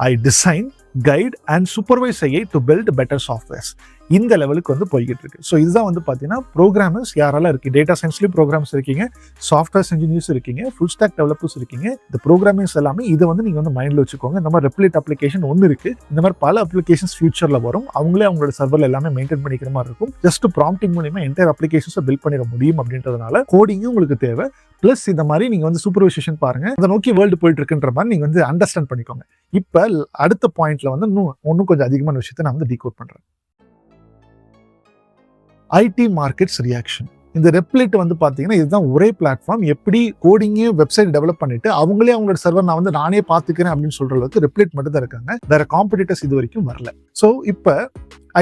I design, guide and supervise AI to build better softwares. இந்த லெவலுக்கு வந்து போய்கிட்டு இருக்கு. ஸோ இதுதான் வந்து பார்த்தீங்கன்னா ப்ரோக்ராமர்ஸ் யாரெல்லாம் இருக்கு, டேட்டா சயின்ஸ்லேயும் ப்ரோக்ராமர்ஸ் இருக்கீங்க, சாஃப்ட்வேர் இன்ஜினியர்ஸ் இருக்கீங்க, ஃபுல் ஸ்டாக் டெவலப்பர்ஸ் இருக்கீங்க. இந்த ப்ரோக்ராமிங்ஸ் எல்லாமே இதை வந்து நீங்கள் வந்து மைண்டில் வச்சுக்கோங்க. இந்த மாதிரி ரெப்ளிட் அப்ளிகேஷன் ஒன்று இருக்கு. இந்த மாதிரி பல அப்ளிகேஷன்ஸ் ஃபியூச்சரில் வரும். அவங்களே அவங்களோட சர்வரில் எல்லாமே மெயின்டைன் பண்ணிக்கிற மாதிரி இருக்கும். ஜஸ்ட் ப்ராம்ப்டிங் மூலியமா என்டையர் அப்ளிகேஷன்ஸை பில்ட் பண்ணிட முடியும். அப்படின்றதுனால கோடிங்கும் உங்களுக்கு தேவை. பிளஸ் இந்த மாதிரி நீங்கள் வந்து சூப்பர்வைசேஷன் பாருங்க, அதை நோக்கி வேர்ல்டு போயிட்டு இருக்குன்ற மாதிரி நீங்கள் வந்து அண்டர்ஸ்டாண்ட் பண்ணிக்கோங்க. இப்போ அடுத்த பாயிண்ட்ல வந்து இன்னும் கொஞ்சம் அதிகமான விஷயத்தை நான் வந்து டீகோட் பண்றேன். IT markets reaction. இந்த ரெப்ளிட் வந்து பார்த்தீங்கன்னா இதுதான் ஒரே பிளாட்ஃபார்ம். எப்படி கோடிங்கையும் வெப்சைட் டெவலப் பண்ணிட்டு அவங்களே அவங்களோட சர்வர் நான் வந்து நானே பார்த்துக்கிறேன் அப்படின்னு சொல்ற அளவுக்கு ரெப்ளிட் மட்டும் தான் இருக்காங்க. வேற காம்படிட்டர்ஸ் இது வரைக்கும் வரல. ஸோ இப்போ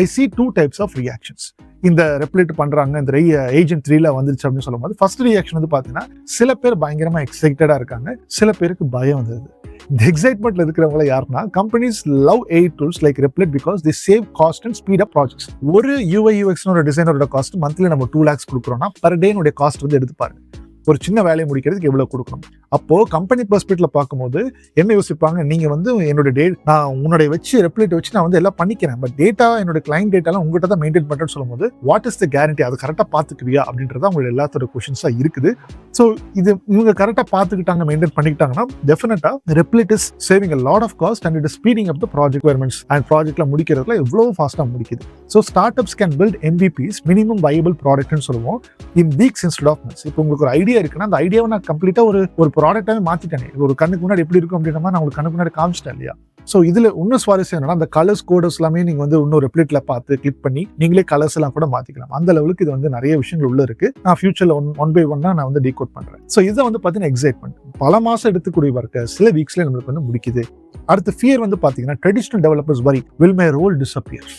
ஐ see 2 types ஆஃப் ரியாக்ஷன்ஸ். இந்த ரெப்ளிட் பண்றாங்க, இந்த ஏஜென்ட் 3ல வந்துருச்சு அப்படின்னு சொல்லும் போது ஃபர்ஸ்ட் ரியாக்ஷன் வந்து பார்த்தீங்கன்னா சில பேர் பயங்கரமா எக்ஸைட்டடா இருக்காங்க, சில பேருக்கு பயம் வந்தது. இந்த எக்ஸைட்மெண்ட்ல இருக்கிறவங்க யாருன்னா, companies love AI tools like Replit because the save cost and speed up projects. ஒரு UI UX டிசைனரோட காஸ்ட் மந்த்லி நம்ம 2 lakhs கொடுக்குறோம்னா பர் டே காஸ்ட் வந்து எடுத்து பாருங்க. ஒரு சின்ன வேலையை முடிக்கிறதுக்கு எவ்வளவு கொடுக்கணும். அப்போ கம்பெனி பெர்ஸ்பெக்டிவ்ல பார்க்கும்போது என்ன யோசிப்பாங்க, நீங்க வந்து என்னோட நான் உன்னுடைய வச்சு ரெப்ளிட் வச்சு நான் வந்து எல்லாம் பண்ணிக்கிறேன், பட் டேட்டா என்னோட கிளைண்ட் டேட்டாலாம் உங்ககிட்ட தான் மெயின்டைன் பண்றேன்னு சொல்லும்போது வாட் இஸ் த கேரண்டி, அது கரெக்டாக பார்த்துக்குவியா அப்படின்றத உங்களோட எல்லாத்தோட கொஸ்டின்ஸா இருக்குது. ஸோ இது இவங்க கரெக்டாக பார்த்துக்கிட்டாங்க, மெயின்டைன் பண்ணிக்கிட்டாங்கன்னா definitely Replit is saving a lot of cost and it is speeding up the project requirements and ப்ராஜெக்ட்ல முடிக்கிறதுல எவ்வளோ ஃபாஸ்ட்டாக முடிக்குது. So startups can build MVPs, minimum viable ப்ராடக்ட்னு சொல்லுவோம், in weeks instead of months. இப்போ உங்களுக்கு ஒரு ஐடியா இருக்குன்னா அந்த ஐடியாவை நான் கம்ப்ளீட்டா ஒரு ப்ராடக்டாவே மாத்திட்டேன். ஒரு கண்ணுக்கு முன்னாடி எப்படி இருக்கும் அப்படின்ற மாதிரி நான் உங்களுக்கு கண்ணுக்கு முன்னாடி காமிச்சிட்டேன் இல்லையா. ஸோ இதுல இன்னும் சுவாரஸ்யம் என்னன்னா, அந்த கலர்ஸ் கோடர்ஸ் எல்லாமே நீங்க வந்து இன்னும் ரெப்ளிட்ல பார்த்து கிளிக் பண்ணி நீங்களே கலர்ஸ் எல்லாம் கூட மாத்திக்கலாம். அந்த லெவலுக்கு இது வந்து நிறைய விஷயங்கள் உள்ள இருக்கு. நான் ஃபியூச்சர்ல ஒன் பை ஒன்னா நான் வந்து டீகோட் பண்றேன். ஸோ இதை வந்து பாத்தீங்கன்னா எக்ஸைட்மெண்ட், பல மாசம் எடுத்துக்கூடிய ஒர்க்கை சில வீக்ஸ்ல நம்மளுக்கு வந்து முடிக்குது. அடுத்த ஃபியர் வந்து பாத்தீங்கன்னா, traditional developers worry will my role disappear.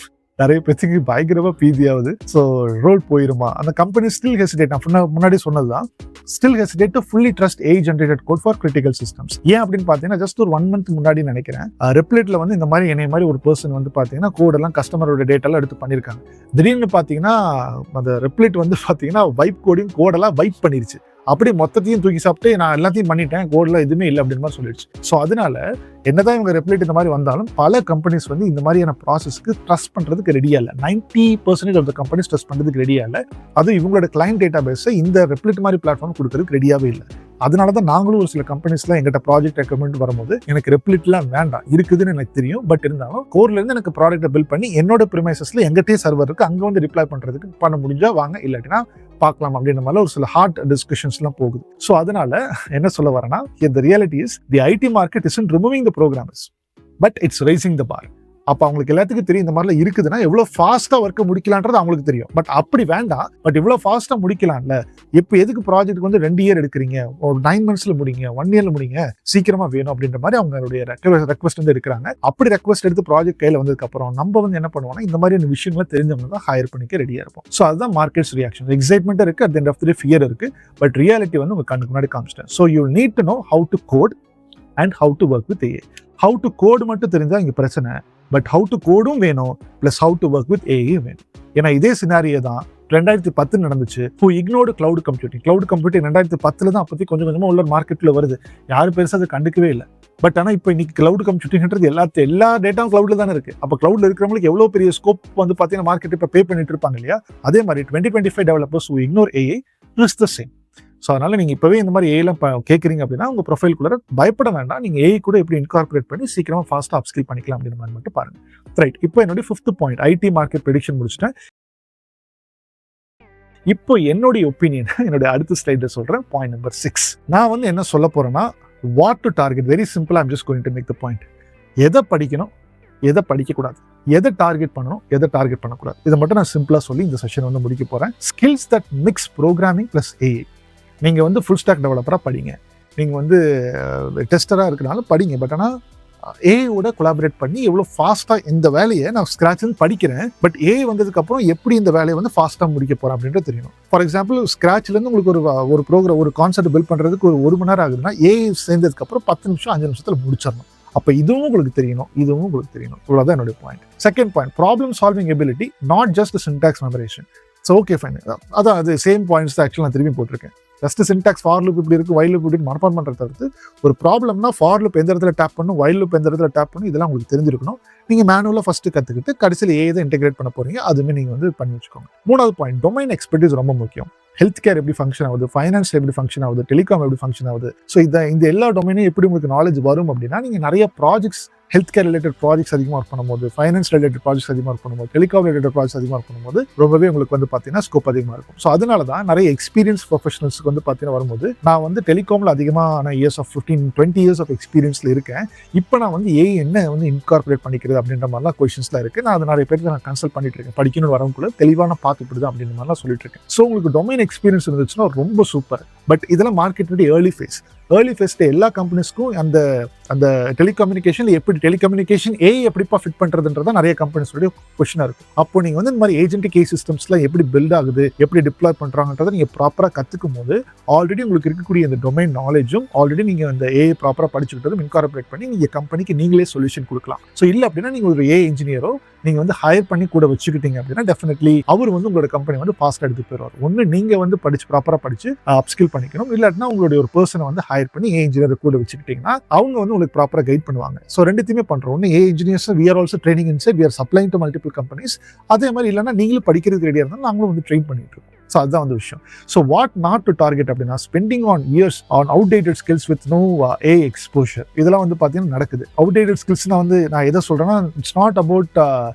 நிறைய பேருக்கு பயங்கரமா பீதியாகுது. ஸோ ரோல் போயிருமா, அந்த கம்பெனி ஸ்டில் ஹெசிடேட், நான் முன்னாடி சொன்னதுதான், still hesitate to fully trust AI generated code for critical systems. ஏன் அப்படின்னு பார்த்தீங்கன்னா, ஜஸ்ட் ஒரு 1 month முன்னாடி நினைக்கிறேன், ரெப்லிட்ல வந்து இந்த மாதிரி என்னை மாதிரி ஒரு பர்சன் வந்து பார்த்தீங்கன்னா கோடெல்லாம் கஸ்டமரோட டேட்டாலாம் எடுத்து பண்ணியிருக்காங்க. திடீர்னு பார்த்தீங்கன்னா அந்த ரெப்லிட் வந்து பார்த்தீங்கன்னா வைப் கோடெல்லாம் வைப் பண்ணிருச்சு. அப்படி மொத்தத்தையும் தூக்கி சாப்பிட்டு நான் எல்லாத்தையும் பண்ணிட்டேன், கோடில் எதுவுமே இல்லை அப்படின்னு மாதிரி சொல்லிடுச்சு. ஸோ அதனால என்னதான் இவங்க ரெப்லிட் இந்த மாதிரி வந்தாலும் பல கம்பெனிஸ் வந்து இந்த மாதிரியான ப்ராசஸ்க்கு ட்ரஸ்ட் பண்ணுறதுக்கு ரெடியாக இல்லை. 90% ஆஃப் த கம்பெனிஸ் ட்ரஸ்ட் பண்ணுறதுக்கு ரெடியாக இல்லை. அதுவும் இவங்களோட கிளைண்ட் டேட்டா பேஸை இந்த ரெப்லிட் மாதிரி பிளாட்ஃபார்ம் கொடுக்கறதுக்கு ரெடியாகவே இல்லை. அதனால தான் நாங்களும் ஒரு சில கம்பெனிஸ்லாம் எங்கிட்ட ப்ராஜெக்ட் ரெக்கமெண்ட் வரும்போது எனக்கு ரெப்லிட்லாம் வேண்டாம், இருக்குதுன்னு எனக்கு தெரியும், பட் இருந்தாலும் கோர்லேருந்து எனக்கு ப்ராடக்ட்டை பில்ட் பண்ணி என்னோட ப்ரிமைசஸ்ல எங்கிட்டே சர்வர் இருக்கு, அங்கே வந்து ரிப்ளை பண்ணுறதுக்கு பண்ண முடிஞ்சா வாங்க, இல்லாட்டினா பார்க்கலாம் அப்படின்ற மாதிரி ஒரு சில ஹார்ட் டிஸ்கஷன்ஸ்லாம் போகுது. ஸோ அதனால என்ன சொல்ல வரேன்னா, the reality is the IT market isn't removing the programmers, but it's raising the bar. அப்போ அவங்களுக்கு எல்லாத்துக்கும் தெரியும் இந்த மாதிரிலாம் இருக்குதுன்னா எவ்வளோ ஃபாஸ்ட்டாக ஒர்க்கை முடிக்கலான்றது அவங்களுக்கு தெரியும். பட் அப்படி வேண்டாம், பட் இவ்வளோ ஃபாஸ்ட்டாக முடிக்கலாம்ல, இப்போ எதுக்கு ப்ராஜெக்ட்டுக்கு வந்து 2 year எடுக்கிறீங்க, ஒரு 9 monthsல முடிங்க, 1 yearல முடிங்க, சீக்கிரமாக வேணும் அப்படின்ற மாதிரி அவங்களுடைய ரெக்வஸ்ட் வந்து எடுக்கிறாங்க. அப்படி ரெக்வஸ்ட் எடுத்து ப்ராஜெக்ட் கையில் வந்ததுக்கப்புறம் நம்ம வந்து என்ன பண்ணுவோம்னா, இந்த மாதிரியான விஷயங்களை தெரிஞ்சவங்க தான் ஹையர் பண்ணிக்க ரெடியாக இருப்போம். ஸோ அதுதான் மார்க்கெட்ஸ் ரியாக்ஷன். எக்ஸைட்மெண்ட்டாக இருக்குது, at the end of the day fear இருக்குது, பட் ரியாலிட்டி வந்து உங்கள் கண்ணுக்கு முன்னாடி காமிச்சிட்டேன். So you need to know how to code and how to work with AI. How to code மட்டும் தெரிஞ்சால் இங்கே பிரச்சனை, பட் ஹவு டு கோடும் வேணும், plus how to work with AI வேணும். ஏன்னா இதே சினாரியோ தான் 2010 நடந்துச்சு. Who ignored cloud computing. Cloud computing 2010 தான் அப்போதைக்கு கொஞ்சம் கொஞ்சமாக உள்ள மார்க்கெட்டில் வருது. யாரும் பெருசாக அதை கண்டுக்கவே இல்லை. பட் ஆனால் இப்போ இன்னைக்கு கிளவுட் கம்ப்யூட்டிங்கிறது எல்லா டேட்டாவும் கிளவுட்ல தானே இருக்கு. அப்போ கிளவுட்ல இருக்கிறவங்களுக்கு எவ்வளோ பெரிய ஸ்கோப் வந்து பார்த்தீங்கன்னா மார்க்கெட் இப்போ பே பண்ணிட்டு இருப்பாங்க இல்லையா. அதே மாதிரி 2025 developers who ignore AI is the same. So அதனால நீங்கள் இப்போவே இந்த மாதிரி ஏஐலாம் கேட்குறீங்க அப்படின்னா உங்கள் ப்ரொஃபைல்குள்ளே பயப்பட வேண்டாம். நீங்கள் AI கூட எப்படி இன்கார்பரேட் பண்ணி சீக்கிரமாக ஃபாஸ்ட்டாக அப்ஸ்கில் பண்ணிக்கலாம் அப்படின்ற மாதிரி மட்டும் பாருங்கள். ரைட், இப்போ என்னுடைய 5th point ID market prediction முடிச்சிட்டேன். இப்போ என்னுடைய ஒப்பீனியன் என்னுடைய அடுத்த ஸ்லைடில் சொல்கிறேன். பாயிண்ட் நம்பர் 6 நான் வந்து என்ன சொல்ல போகிறேன்னா, what to target. Very simple, I'm just going to make the point. எதை படிக்கணும், எதை படிக்கக்கூடாது, எதை டார்கெட் பண்ணணும், எதை டார்கெட் பண்ணக்கூடாது, இதை மட்டும் நான் சிம்பிளாக சொல்லி இந்த செஷன் வந்து முடிக்க போகிறேன். Skills that mix programming plus AI. நீங்கள் வந்து ஃபுல் ஸ்டாக் டெவலப்பராக படிங்க, நீங்கள் வந்து டெஸ்டராக இருக்கிறனால படிங்க, பட் ஆனால் ஏஐயோட கொலாபரேட் பண்ணி எவ்வளோ ஃபாஸ்ட்டாக இந்த வேலையை நான் ஸ்க்ராட்ச்லேருந்து படிக்கிறேன், பட் ஏஐ வந்ததுக்கப்புறம் எப்படி இந்த வேலையை வந்து ஃபாஸ்ட்டாக முடிக்க போகிறேன் அப்படின்றது தெரியணும். ஃபார் எக்ஸாம்பிள், ஸ்க்ராட்ச்லேருந்து உங்களுக்கு ஒரு ப்ரோக்ராம், ஒரு கான்செப்ட் பில்ட் பண்ணுறதுக்கு ஒரு 1 மணி நேரம் ஆகுதுன்னா ஏஐ சேர்ந்ததுக்கப்புறம் 10 நிமிஷம் 5 நிமிஷத்தில் முடிச்சிடணும். அப்போ இதுவும் உங்களுக்கு தெரியணும், இதுவும் உங்களுக்கு தெரியணும். இவ்வளோதான் என்னுடைய point. Second point, problem solving ability, not just syntax memorization. So okay fine, அதான் அது சேம் பாயிண்ட்ஸ் தான் ஆக்சுவலாக நான் திரும்பி போட்டிருக்கேன். ஜஸ்ட் சின்டாக்ஸ் ஃபார் லூப் இப்படி இருக்குது, வைல் லூப் இப்படி மனப்பாடம் பண்ணுறத தவிர்த்து ஒரு ப்ராப்ளம்னா ஃபார் லூப் எந்த இடத்துல டேப் பண்ணும், வைல் லூப் எந்த இடத்துல டேப் பண்ணும், இதெல்லாம் உங்களுக்கு தெரிஞ்சிருக்கணும். நீங்கள் மேனுவலாக ஃபஸ்ட்டு கற்றுக்கிட்டு கடைசியில் ஏஐ தான் இன்டெகிரேட் பண்ண போகிறீங்க, அதுவுமே நீங்கள் வந்து பண்ணி வச்சுக்கோங்க. 3வது பாயிண்ட், டொமைன் எக்ஸ்பர்டீஸ் ரொம்ப முக்கியம். ஹெல்த் கேர் எப்படி ஃபங்க்ஷன் ஆகுது, ஃபைனான்ஸ் எப்படி ஃபங்க்ஷன் ஆகுது, டெலிகாம் எப்படி ஃபங்க்ஷன் ஆகுது. ஸோ இந்த எல்லா டொமைனும் எப்படி உங்களுக்கு நாலேஜ் வரும் அப்படின்னா, நீங்கள் நிறைய projects, health care related projects அதிகமாக ஒர்க் பண்ணும்போது, ஃபைனான்ஸ் ரிலேட்டட் ப்ராஜெக்ட்ஸ் அதிகமாக ஒர்க் பண்ணும்போது, டெலிகாம் ரிலேட்டட் ப்ராஜெக்ட்ஸ் அதிகமாக ஒர்க் பண்ணும்போது ரொம்பவே உங்களுக்கு வந்து பார்த்தீங்கன்னா ஸ்கோப் அதிகமாக இருக்கும். ஸோ அதனால தான் நிறைய எக்ஸ்பீரியன்ஸ் ப்ரொஃபஷனல்ஸ்க்கு வந்து பார்த்தீங்கன்னா வரும்போது, நான் வந்து டெலிகாமில் அதிகமான இயர்ஸ் ஆஃப் 15-20 years ஆஃப் எக்ஸ்பீரியன்ஸில் இருக்கேன். இப்போ நான் வந்து ஏஐ என்ன வந்து இன்கார்பரேட் பண்ணிக்கிறது அப்படின்ற மாதிரிலாம் கொஷின்ஸ்லாம் இருக்குது. நான் அது நிறைய பேருக்கு நான் கன்சல்ட் பண்ணிட்டு இருக்கேன். படிக்கணும்னு வரவங்களுக்குள்ள தெளிவான பார்த்துட்டு தான் அப்படின்ற மாதிரிலாம் சொல்லிட்டு இருக்கேன். ஸோ உங்களுக்கு டொமைன் எக்ஸ்பீரியன்ஸ் இருந்துச்சுன்னா ரொம்ப சூப்பர். பட் இதெல்லாம் மார்க்கெட்டுடைய ஏர்லி ஃபேஸ்ல எல்லா கம்பெனிஸ்க்கும் அந்த டெலிகம்யூனிகேஷன் எப்படி டெலிகம்யூனிகேஷன் ஏஐ எப்படிப்பா ஃபிட் பண்ணுறதுன்றதா நிறைய கம்பெனிஸோடைய கொஷனாக இருக்கும். அப்போ நீங்கள் வந்து இந்த மாதிரி ஏஜென்டிக் ஏஐ சிஸ்டம்ஸ்லாம் எப்படி பில்ட் ஆகுது, எப்படி டிப்ளாய் பண்ணுறாங்கன்றதை நீங்கள் ப்ராப்பராக கற்றுக்கும் போது ஆல்ரெடி உங்களுக்கு இருக்கக்கூடிய இந்த டொமைன் நாலேஜும் ஆல்ரெடி நீங்கள் அந்த ஏஐ ப்ராப்பராக படிச்சுக்கிட்டதும் இன்கார்பரேட் பண்ணி நீங்கள் கம்பெனிக்கு நீங்களே சொல்யூஷன் கொடுக்கலாம். ஸோ இல்லை அப்படின்னா நீங்கள் ஒரு ஏஐ இன்ஜினியரோ நீங்கள் வந்து ஹையர் பண்ணி கூட வச்சுக்கிட்டீங்க அப்படின்னா டெஃபினெட்லி அவர் வந்து உங்களோட கம்பெனி வந்து ஃபாஸ்ட்டாக எடுத்து போயிடுவார். ஒன்று நீங்கள் வந்து ப்ராப்பராக படிச்சு அப்ஸ்கில் பண்ணிக்கணும், இல்லாட்டினா உங்களுடைய ஒரு பர்சனை வந்து ஹையர் பண்ணி ஏஐ இன்ஜினியர் கூட வச்சுக்கிட்டீங்கன்னா அவங்க வந்து உங்களுக்கு ப்ராப்பராக கைட் பண்ணுவாங்க. ஸோ ரெண்டுத்தையுமே பண்ணுறோம். ஒன்று AI engineers we are also training inside, we are supplying to multiple companies. அதே மாதிரி இல்லைன்னா நீங்களும் படிக்கிறதுக்கு ரெடியாக இருந்தாலும் நாங்களும் வந்து ட்ரெயின் பண்ணிட்டு இருக்கோம். ஸோ அதுதான் வந்து விஷயம். So what not to target அப்படின்னா, spending on years on outdated skills with no AI exposure. இதெல்லாம் வந்து பார்த்தீங்கன்னா நடக்குது. அவுடேட்டட் ஸ்கில்ஸ்னால் வந்து நான் எதை சொல்கிறேன்னா, it's not about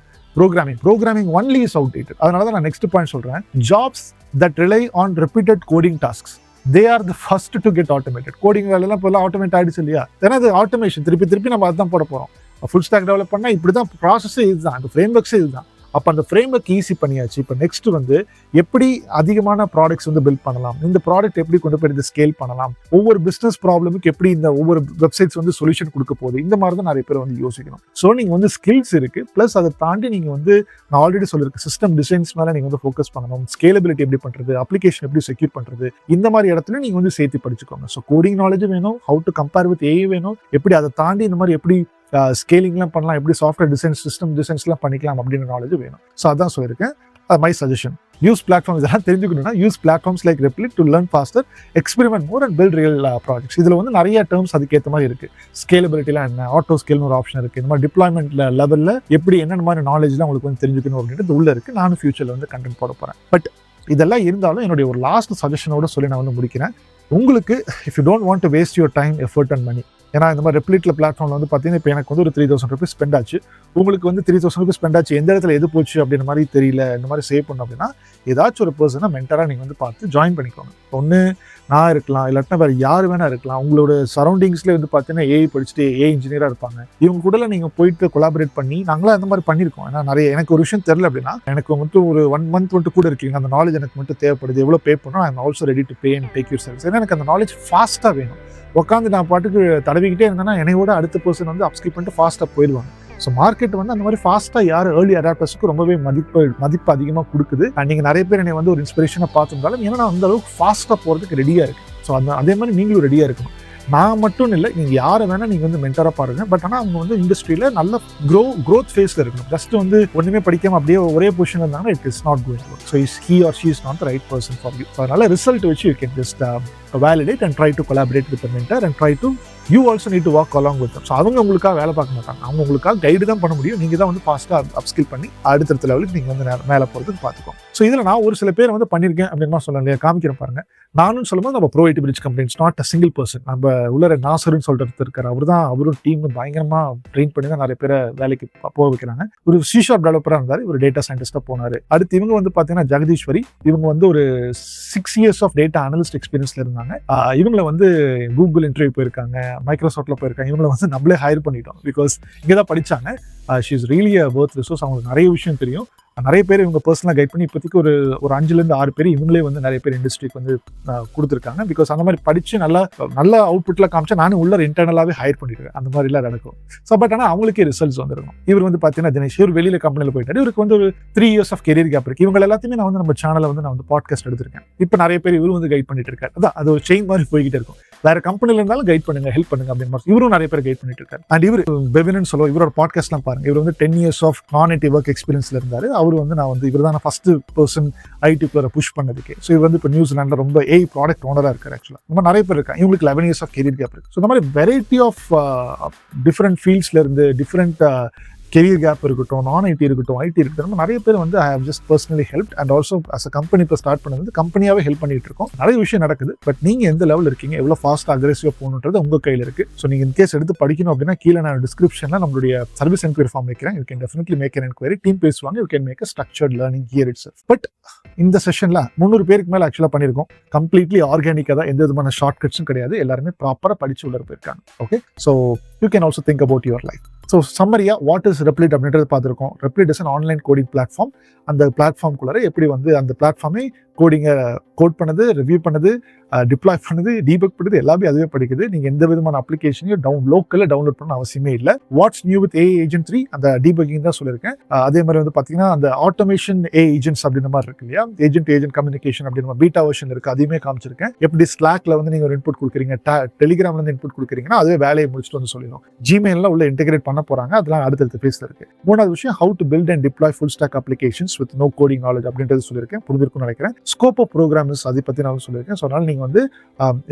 programming only is outdated. அதனால தான் நான் நெக்ஸ்ட் பாயிண்ட் சொல்கிறேன். Jobs that rely on repeated coding tasks, they are the first to get automated. Coding வேலையெல்லாம் இப்போல்லாம் ஆட்டோமேட் ஆகிடுச்சு இல்லையா. ஏன்னா அது ஆட்டோமேஷன் திருப்பி நம்ம அதுதான் போட போகிறோம். ஃபுல் ஸ்டாக் டெவலப் பண்ணால் இப்படி தான் ப்ராசஸே இதுதான், அந்த ஃப்ரேம் ஒர்க்ஸே இதுதான். அப்போ அந்த ஃப்ரேம் ஒர்க் ஈஸி பண்ணியாச்சு. இப்போ நெக்ஸ்ட் வந்து எப்படி அதிகமான ப்ராடக்ட்ஸ் வந்து பில்ட் பண்ணலாம், இந்த ப்ராடக்ட் எப்படி கொண்டு போய் இந்த ஸ்கேல் பண்ணலாம், ஒவ்வொரு பிஸ்னஸ் ப்ராப்ளமுக்கு எப்படி இந்த ஒவ்வொரு வெப்சைட்ஸ் வந்து சொல்யூஷன் கொடுக்க போகுது, இந்த மாதிரி தான் நிறைய பேர் வந்து யோசிக்கணும். ஸோ நீங்கள் வந்து ஸ்கில்ஸ் இருக்கு, ப்ளஸ் அதை தாண்டி நீங்கள் வந்து நான் ஆல்ரெடி சொல்லியிருக்கேன் சிஸ்டம் டிசைன்ஸ் மேலே நீங்கள் வந்து ஃபோக்கஸ் பண்ணணும், ஸ்கேலபிலிட்டி எப்படி பண்ணுறது, அப்ளிகேஷன் எப்படி செக்யூர் பண்ணுறது, இந்த மாதிரி இடத்துல நீங்கள் வந்து சேர்த்து படிச்சுக்கோங்க. ஸோ கோடிங் நாலேஜ் வேணும், how to compare with AI வேணும், எப்படி அதை தாண்டி இந்த மாதிரி எப்படி ஸ்கேலிங்லாம் பண்ணலாம், எப்படி சாஃப்ட்வேர் டிசைன் சிஸ்டம் டிசைன்ஸ்லாம் பண்ணிக்கலாம் அப்படின்ற நாலேஜ் வேணும். ஸோ அதான் சொல்லியிருக்கேன். மை சஜஷன், யூஸ் பிளாட்ஃபார்ம் இதெல்லாம் தெரிஞ்சுக்கணும்னா use platforms like Replit to learn faster, experiment more and build real projects. இதில் வந்து நிறைய டேர்ம்ஸ் அதுக்கேற்ற மாதிரி இருக்கு. ஸ்கேலபிலிட்டிலாம் என்ன, ஆட்டோ ஸ்கேல்னு ஒரு ஆப்ஷன் இருக்கு. இந்த மாதிரி டிப்ளாய்மெண்ட் லெவலில் எப்படி என்னென்ன மாதிரி நாலேஜ்லாம் உங்களுக்கு வந்து தெரிஞ்சுக்கணும் அப்படின்றது உள்ள இருக்கு. நானும் ஃபியூச்சரில் வந்து கண்டென்ட் போட போகிறேன். பட் இதெல்லாம் இருந்தாலும் என்னுடைய ஒரு லாஸ்ட் சஜஷனோட சொல்லி நான் வந்து முடிக்கிறேன். உங்களுக்கு if you don't want to waste your time, effort and money, ஏன்னா இந்த மாதிரி Replitல பிளாட்ஃபார்ம்ல வந்து பார்த்தீங்கன்னா இப்போ எனக்கு வந்து ஒரு 3000 rupees ஸ்பெண்ட் ஆச்சு, உங்களுக்கு வந்து 3000 rupees ஸ்பெண்ட் ஆச்சு, எந்த இடத்துல எது போச்சு அப்படின்ற மாதிரி தெரியல, இந்த மாதிரி சேவ் பண்ணணும் அப்படின்னா ஏதாச்சும் ஒரு பர்சனை மென்டராக நீங்கள் வந்து பார்த்து ஜாயின் பண்ணிக்கோங்க. ஒன்று நான் இருக்கலாம், இல்லாட்டினா வேறு யார் வேணா இருக்கலாம். உங்களோட சரௌண்டிங்ஸ்லேயே வந்து பார்த்தீங்கன்னா ஏஐ படிச்சுட்டு ஏஐ இன்ஜினியராக இருப்பாங்க. இவங்க கூட நீங்கள் போயிட்டு கொலாபரேட் பண்ணி நாங்களாம் அந்த மாதிரி பண்ணியிருக்கோம். ஏன்னா நிறைய எனக்கு ஒரு விஷயம் தெரியல அப்படின்னா எனக்கு மட்டும் ஒரு 1 month மட்டும் கூட இருக்கீங்க, அந்த நாலேஜ் எனக்கு மட்டும் தேவைப்படுது, எவ்வளோ பே பண்ணணும், I am also ready to pay and take your service. ஏன்னா எனக்கு அந்த நாலேஜ் ஃபாஸ்ட்டாக வேணும். உட்காந்து நான் பாட்டுக்கு தடவிக்கிட்டே இருந்தேன்னா என்னையோட அடுத்த பர்சன் வந்து அப்ஸ்கில் பண்ணிட்டு ஃபாஸ்ட்டாக போயிடுவாங்க. ஸோ மார்க்கெட் வந்து அந்த மாதிரி ஃபாஸ்ட்டாக யார் ஏர்லி அடாப்டர்ஸுக்கு ரொம்பவே மதிப்பு அதிகமாக கொடுக்குது. அண்ட் நீங்கள் நிறைய பேர் என்னை வந்து ஒரு இன்ஸ்பிரேஷனாக பார்த்துருந்தாலும் ஏன்னா நான் அந்த அளவுக்கு ஃபாஸ்ட்டாக போகிறதுக்கு ரெடியாக இருக்குது. ஸோ அதே மாதிரி நீங்களும் ரெடியாக இருக்கணும். நான் மட்டும் இல்லை, நீங்கள் யாரை வேணால் நீங்கள் வந்து மென்டராக பாருங்கள். பட் ஆனால் அவங்க வந்து இண்டஸ்ட்ரியில் நல்ல க்ரோத் ஃபேஸில் இருக்கணும். ஜஸ்ட் வந்து ஒன்றுமே படிக்காமல் அப்படியே ஒரே பொசிஷன் இருந்தாங்கன்னா it is not going to. So he or she is not the right person for you. So அதனால் ரிசல்ட் வச்சு you can just validate and try to collaborate with the mentor and try to you also need to walk along with them. So அவங்க உங்களுக்காக வேலை பார்க்க மாட்டாங்க, அவங்க உங்களுக்காக guide தான் பண்ண முடியும். நீங்கள் தான் வந்து ஃபாஸ்ட்டாக அப்ஸ்கில் பண்ணி அடுத்தடுத்த லெவலுக்கு நீங்கள் வந்து மேலே போகிறதுக்கு பார்த்துக்கோங்க. ஸோ இதில் நான் ஒரு சில பேர் வந்து பண்ணியிருக்கேன் அப்படின்னு சொல்ல இல்லையா, காமிக்கிறேன் பாருங்க. நானும் சொல்லும்போது நம்ம Provide Bridge companies not a single person. நம்ம உள்ள நாசர்னு சொல்லிட்டு இருக்காரு, அவரும் டீம் பயங்கரமாக ட்ரெயின் பண்ணி தான் நிறைய பேரை வேலைக்கு போக வைக்கிறாங்க. ஒரு C# டெவலப்பராக இருந்தார், ஒரு டேட்டா சயின்டிஸ்டாக போனார். அடுத்து இவங்க வந்து பார்த்தீங்கன்னா ஜெகதீஸ்வரி, இவங்க வந்து ஒரு 6 years ஆஃப் டேட்டா அனலிஸ்ட் எக்ஸ்பீரியன்ஸ்ல இருந்தாங்க. இவங்களை வந்து கூகுள் இன்டர்வியூ போயிருக்காங்க, மைக்ரோசாஃப்ட்ல போயிருக்காங்க. இவங்களை வந்து நம்மளே ஹையர் பண்ணிட்டோம் பிகாஸ் இங்கே தான் படிச்சாங்க. She is really a Worth resource. அவங்களுக்கு நிறைய விஷயம் தெரியும். நிறைய பேர் இவங்க பர்சனலாக கைட் பண்ணி இப்போதைக்கு ஒரு 5-6 பேர் இவங்களே வந்து நிறைய பேர் இண்டஸ்ட்ரிக்கு வந்து கொடுத்துருக்காங்க. பிகாஸ் அந்த மாதிரி படித்து நல்ல அவுட்புட்டில் காமிச்சா நானும் உள்ள இன்டர்னலாகவே ஹையர் பண்ணிடுவேன். அந்த மாதிரிலாம் நடக்கும். ஸோ பட் ஆனால் அவங்களுக்கே ரிசல்ட்ஸ் வந்துருக்கும். இவர் வந்து பார்த்தீங்கன்னா தினேஷ், இவர் வெளியில் கம்பெனியில் போயிட்டாரு. இவருக்கு வந்து ஒரு 3 years ஆஃப் கெரியர் கேப் இருக்குது. இவங்க எல்லாத்தையுமே நான் வந்து நம்ம சேனலில் வந்து நான் வந்து பாட்காஸ்ட் எடுத்திருக்கேன். இப்போ நிறைய பேர் இவரும் வந்து கைட் பண்ணிட்டு இருக்காரு. அதான் அது ஒரு செயின் மாதிரி போய்கிட்டே இருக்கும். வேற கம்பெனியில் இருந்தாலும் கைட் பண்ணுங்க, ஹெல்ப் பண்ணுங்க அப்படின்னு மாதிரி இவரும் நிறைய பேர் கைட் பண்ணிட்டு இருக்காரு. அண்ட் இவர் பெவின்னு சொல்லுவோம், இவரோட பாட்காஸ்ட்லாம் பாருங்க. இவர் வந்து 10 years ஆஃப் நான்-ஐடி ஒர்க் எக்ஸ்பீரியன்ஸ்ல இருந்தாரு. அவர் வந்து நான் வந்து இவர் தான் ஃபர்ஸ்ட் பர்சன் ஐடிக்குள்ள புஷ் பண்ணதுக்கு. ஸோ இவர் வந்து இப்போ நியூசிலாண்டில் ரொம்ப ஏஐ ப்ராடக்ட் ஓனராக இருக்காரு. ஆக்சுவலாக ரொம்ப நிறைய பேர் இருக்காங்க. இவங்களுக்கு 11 years ஆஃப் கெரியர் கேப் இருக்கு. ஸோ இந்த மாதிரி வெரைட்டி ஆஃப் டிஃப்ரெண்ட் ஃபீல்ட்ஸ்ல இருந்து டிஃப்ரெண்ட் கெரியர் கேப் இருக்கட்டும், நான்-ஐடி இருக்கட்டும், ஐடி இருக்கட்டும், நிறைய பேர் வந்து I have just personally help and also as a company இப்போ ஸ்டார்ட் பண்ணது கம்பெனியாவே ஹெல்ப் பண்ணிட்டு இருக்கோம். நிறைய விஷயம் நடக்குது. பட் நீங்க எந்த லெவல் இருக்கீங்க, எவ்வளோ ஃபாஸ்ட்டாக அக்ரெசிவாக போகணுன்றது உங்க கையில் இருக்கு. ஸோ நீங்க இன்கேஸ் எடுத்து படிக்கணும் அப்படின்னா கீழே நான் டிஸ்கிரிப்ஷனில் நம்மளுடைய சர்வீஸ் என்கொயரி ஃபார்ம் வைக்கிறேன். You can definitely make an enquiry. Team பேசுவாங்க. You can make a structured learning here itself. But இந்த செஷன்ல 300 பேருக்கு மேலே ஆக்சுவலாக பண்ணியிருக்கோம். கம்ப்ளீட்லி ஆர்கானிக்காக தான், எந்த விதமான ஷார்ட் கட்ஸும் கிடையாது. எல்லாருமே ப்ராப்பராக படிச்சு உள்ள போயிருக்காங்க. Okay, so you can also think about your life. So சம்மரியா வாட் இஸ் Replit அப்படின்றது பார்த்துருக்கோம். Replit is an online coding platform. அந்த பிளாட்ஃபார்ம்குள்ளார எப்படி வந்து அந்த பிளாட்ஃபார்மே கோடிங்கை கோட் பண்ணுது, ரிவ்யூ பண்ணுது, டிப்ளாய் பண்ணுது, டீபக் பண்ணுது, எல்லாமே அதுவே படிக்குது. நீங்கள் எந்த விதமான அப்ளிகேஷனையும் லோக்கலில் டவுன்லோட் பண்ண அவசியமே இல்லை. Watts new with AI Agent 3 அந்த டீபக்கிங் தான் சொல்லியிருக்கேன். அதே மாதிரி வந்து பார்த்தீங்கன்னா அந்த ஆட்டோமேஷன் AI ஏஜென்ட்ஸ் அப்படின்ற மாதிரி இருக்கு இல்லையா, ஏஜென்ட் கம்யூனிகேஷன் அப்படின்ற பீட்டா வெர்ஷன் இருக்கு, அதையுமே காமிச்சிருக்கேன். எப்படி ஸ்லாக்ல வந்து நீங்கள் ஒரு இன்புட் கொடுக்குறீங்க, டெலிகிராம்ல இருந்து இன்புட் கொடுக்குறீங்கன்னா அதுவே வேலையை முடிச்சுட்டு வந்து சொல்லிடும். ஜிமெயிலில் உள்ள இன்டெகிரேட் பண்ண போறாங்க. அதெல்லாம் அடுத்தடுத்த ஃபேஸ்ல இருக்கு. மூணாவது விஷயம், how to build and deploy full stack applications with no coding knowledge அப்படின்றது சொல்லியிருக்கேன். புரிஞ்சிருக்கும்னு நினைக்கிறேன். ஸ்கோப் ஆஃப் ப்ரோக்ராம்ஸ் அதை பற்றி நான் சொல்லியிருக்கேன். ஸோ அதனால நீங்கள் வந்து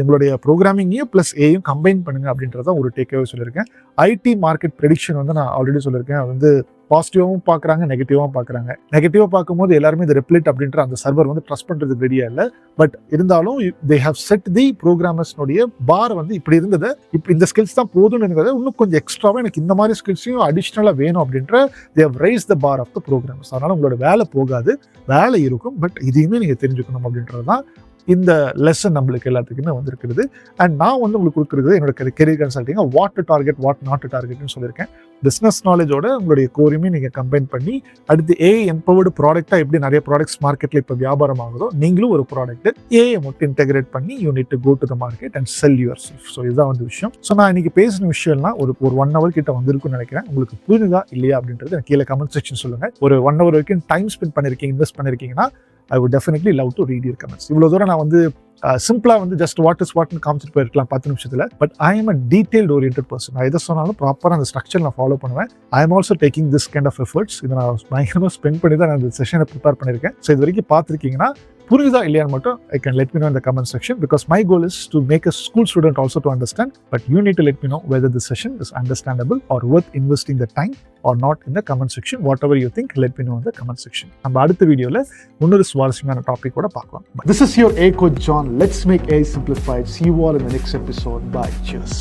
எங்களுடைய ப்ரோக்ராமிங்கையும் ப்ளஸ் ஏயும் கம்பைன் பண்ணுங்க அப்படின்றத ஒரு டேக்அவே சொல்லியிருக்கேன். ஐடி மார்க்கெட் ப்ரெடிக்ஷன் வந்து நான் ஆல்ரெடி சொல்லியிருக்கேன். அது வந்து பாசிட்டிவாகவும் பார்க்குறாங்க, நெகட்டிவாகவும் பார்க்குறாங்க. நெகட்டிவாக பார்க்கும்போது எல்லாருமே இந்த Replit அப்படின்ற அந்த சர்வர் வந்து ட்ரஸ்ட் பண்ணுறதுக்கு ரெடியா இல்லை. பட் இருந்தாலும் தே ஹவ் செட் தி ப்ரோக்ராமர்ஸ்னுடைய பார் வந்து இப்படி இருந்தது, இப்போ இந்த ஸ்கில்ஸ் தான் போதும்னு இருந்தது, இன்னும் கொஞ்சம் எக்ஸ்ட்ராவாக எனக்கு இந்த மாதிரி ஸ்கில்ஸையும் அடிஷ்னலாக வேணும் அப்படின்ற they have raise the bar of the programmers. அதனால் உங்களோட வேலை போகாது, வேலை இருக்கும். பட் இதையுமே நீங்கள் தெரிஞ்சுக்கணும் அப்படின்றது தான் இந்த லெசன் நம்மளுக்கு எல்லாத்துக்குமே வந்திருக்கிறது. அண்ட் நான் வந்து உங்களுக்கு கொடுக்குறது என்னோட career consulting what to target what not to டார்கெட்னு சொல்லியிருக்கேன். பிஸ்னஸ் நாலேஜோட உங்களுடைய கோரையுமே நீங்கள் கம்பைன் பண்ணி அடுத்து ஏஐ எம்பவர்டு ப்ராடக்டாக எப்படி நிறைய ப்ராடக்ட்ஸ் மார்க்கெட்டில் இப்போ வியாபாரம் ஆகுதோ நீங்களும் ஒரு ப்ராடக்ட் ஏஐ மட்டும் இன்டெகிரேட் பண்ணி you need to go to the market and sell yourself. So இதுதான் வந்து விஷயம். ஸோ நான் இன்னைக்கு பேசின விஷயம்லாம் ஒரு 1 hour கிட்ட வந்திருக்குன்னு நினைக்கிறேன். உங்களுக்கு புரியுதா இல்லையா அப்படின்றது எனக்கு கீழே கமெண்ட் செக்ஷன் சொல்லுங்கள். ஒரு 1 hour வரைக்கும் டைம் ஸ்பெண்ட் பண்ணியிருக்கீங்க, invest பண்ணியிருக்கீங்கன்னா I would definitely love to read your comments. இவ்வளோ தூரம் நான் வந்து சிம்பிளா வந்து ஜஸ்ட் வாட்னு காமிச்சிட்டு போயிருக்கலாம் 10 நிமிஷத்துல. But I am a detailed oriented person. நான் எதை சொன்னாலும் ப்ராப்பராக அந்த ஸ்ட்ரக்சர் நான் ஃபாலோ பண்ணுவேன். I am also taking this kind of efforts. இதை நான் பயங்கரமாக ஸ்பெண்ட் பண்ணி தான் நான் இந்த செஷனை ப்ரிப்பேர் பண்ணியிருக்கேன். ஸோ இது வரைக்கும் பார்த்துருக்கீங்கன்னா புரியுதா இல்லையான்னு மட்டும் I can let me know in the comment section, because my goal is to make a school student also to understand, but you need to let me know whether the session is understandable or worth investing the time or not in the comment section. Whatever you think, let me know in the comment section. நம்ம அடுத்த வீடியோல இன்னொரு சுவாரஸ்யமான topic கூட பார்க்கலாம். This is your AI coach John. Let's make AI simplified. See you all in the next episode. Bye. Cheers.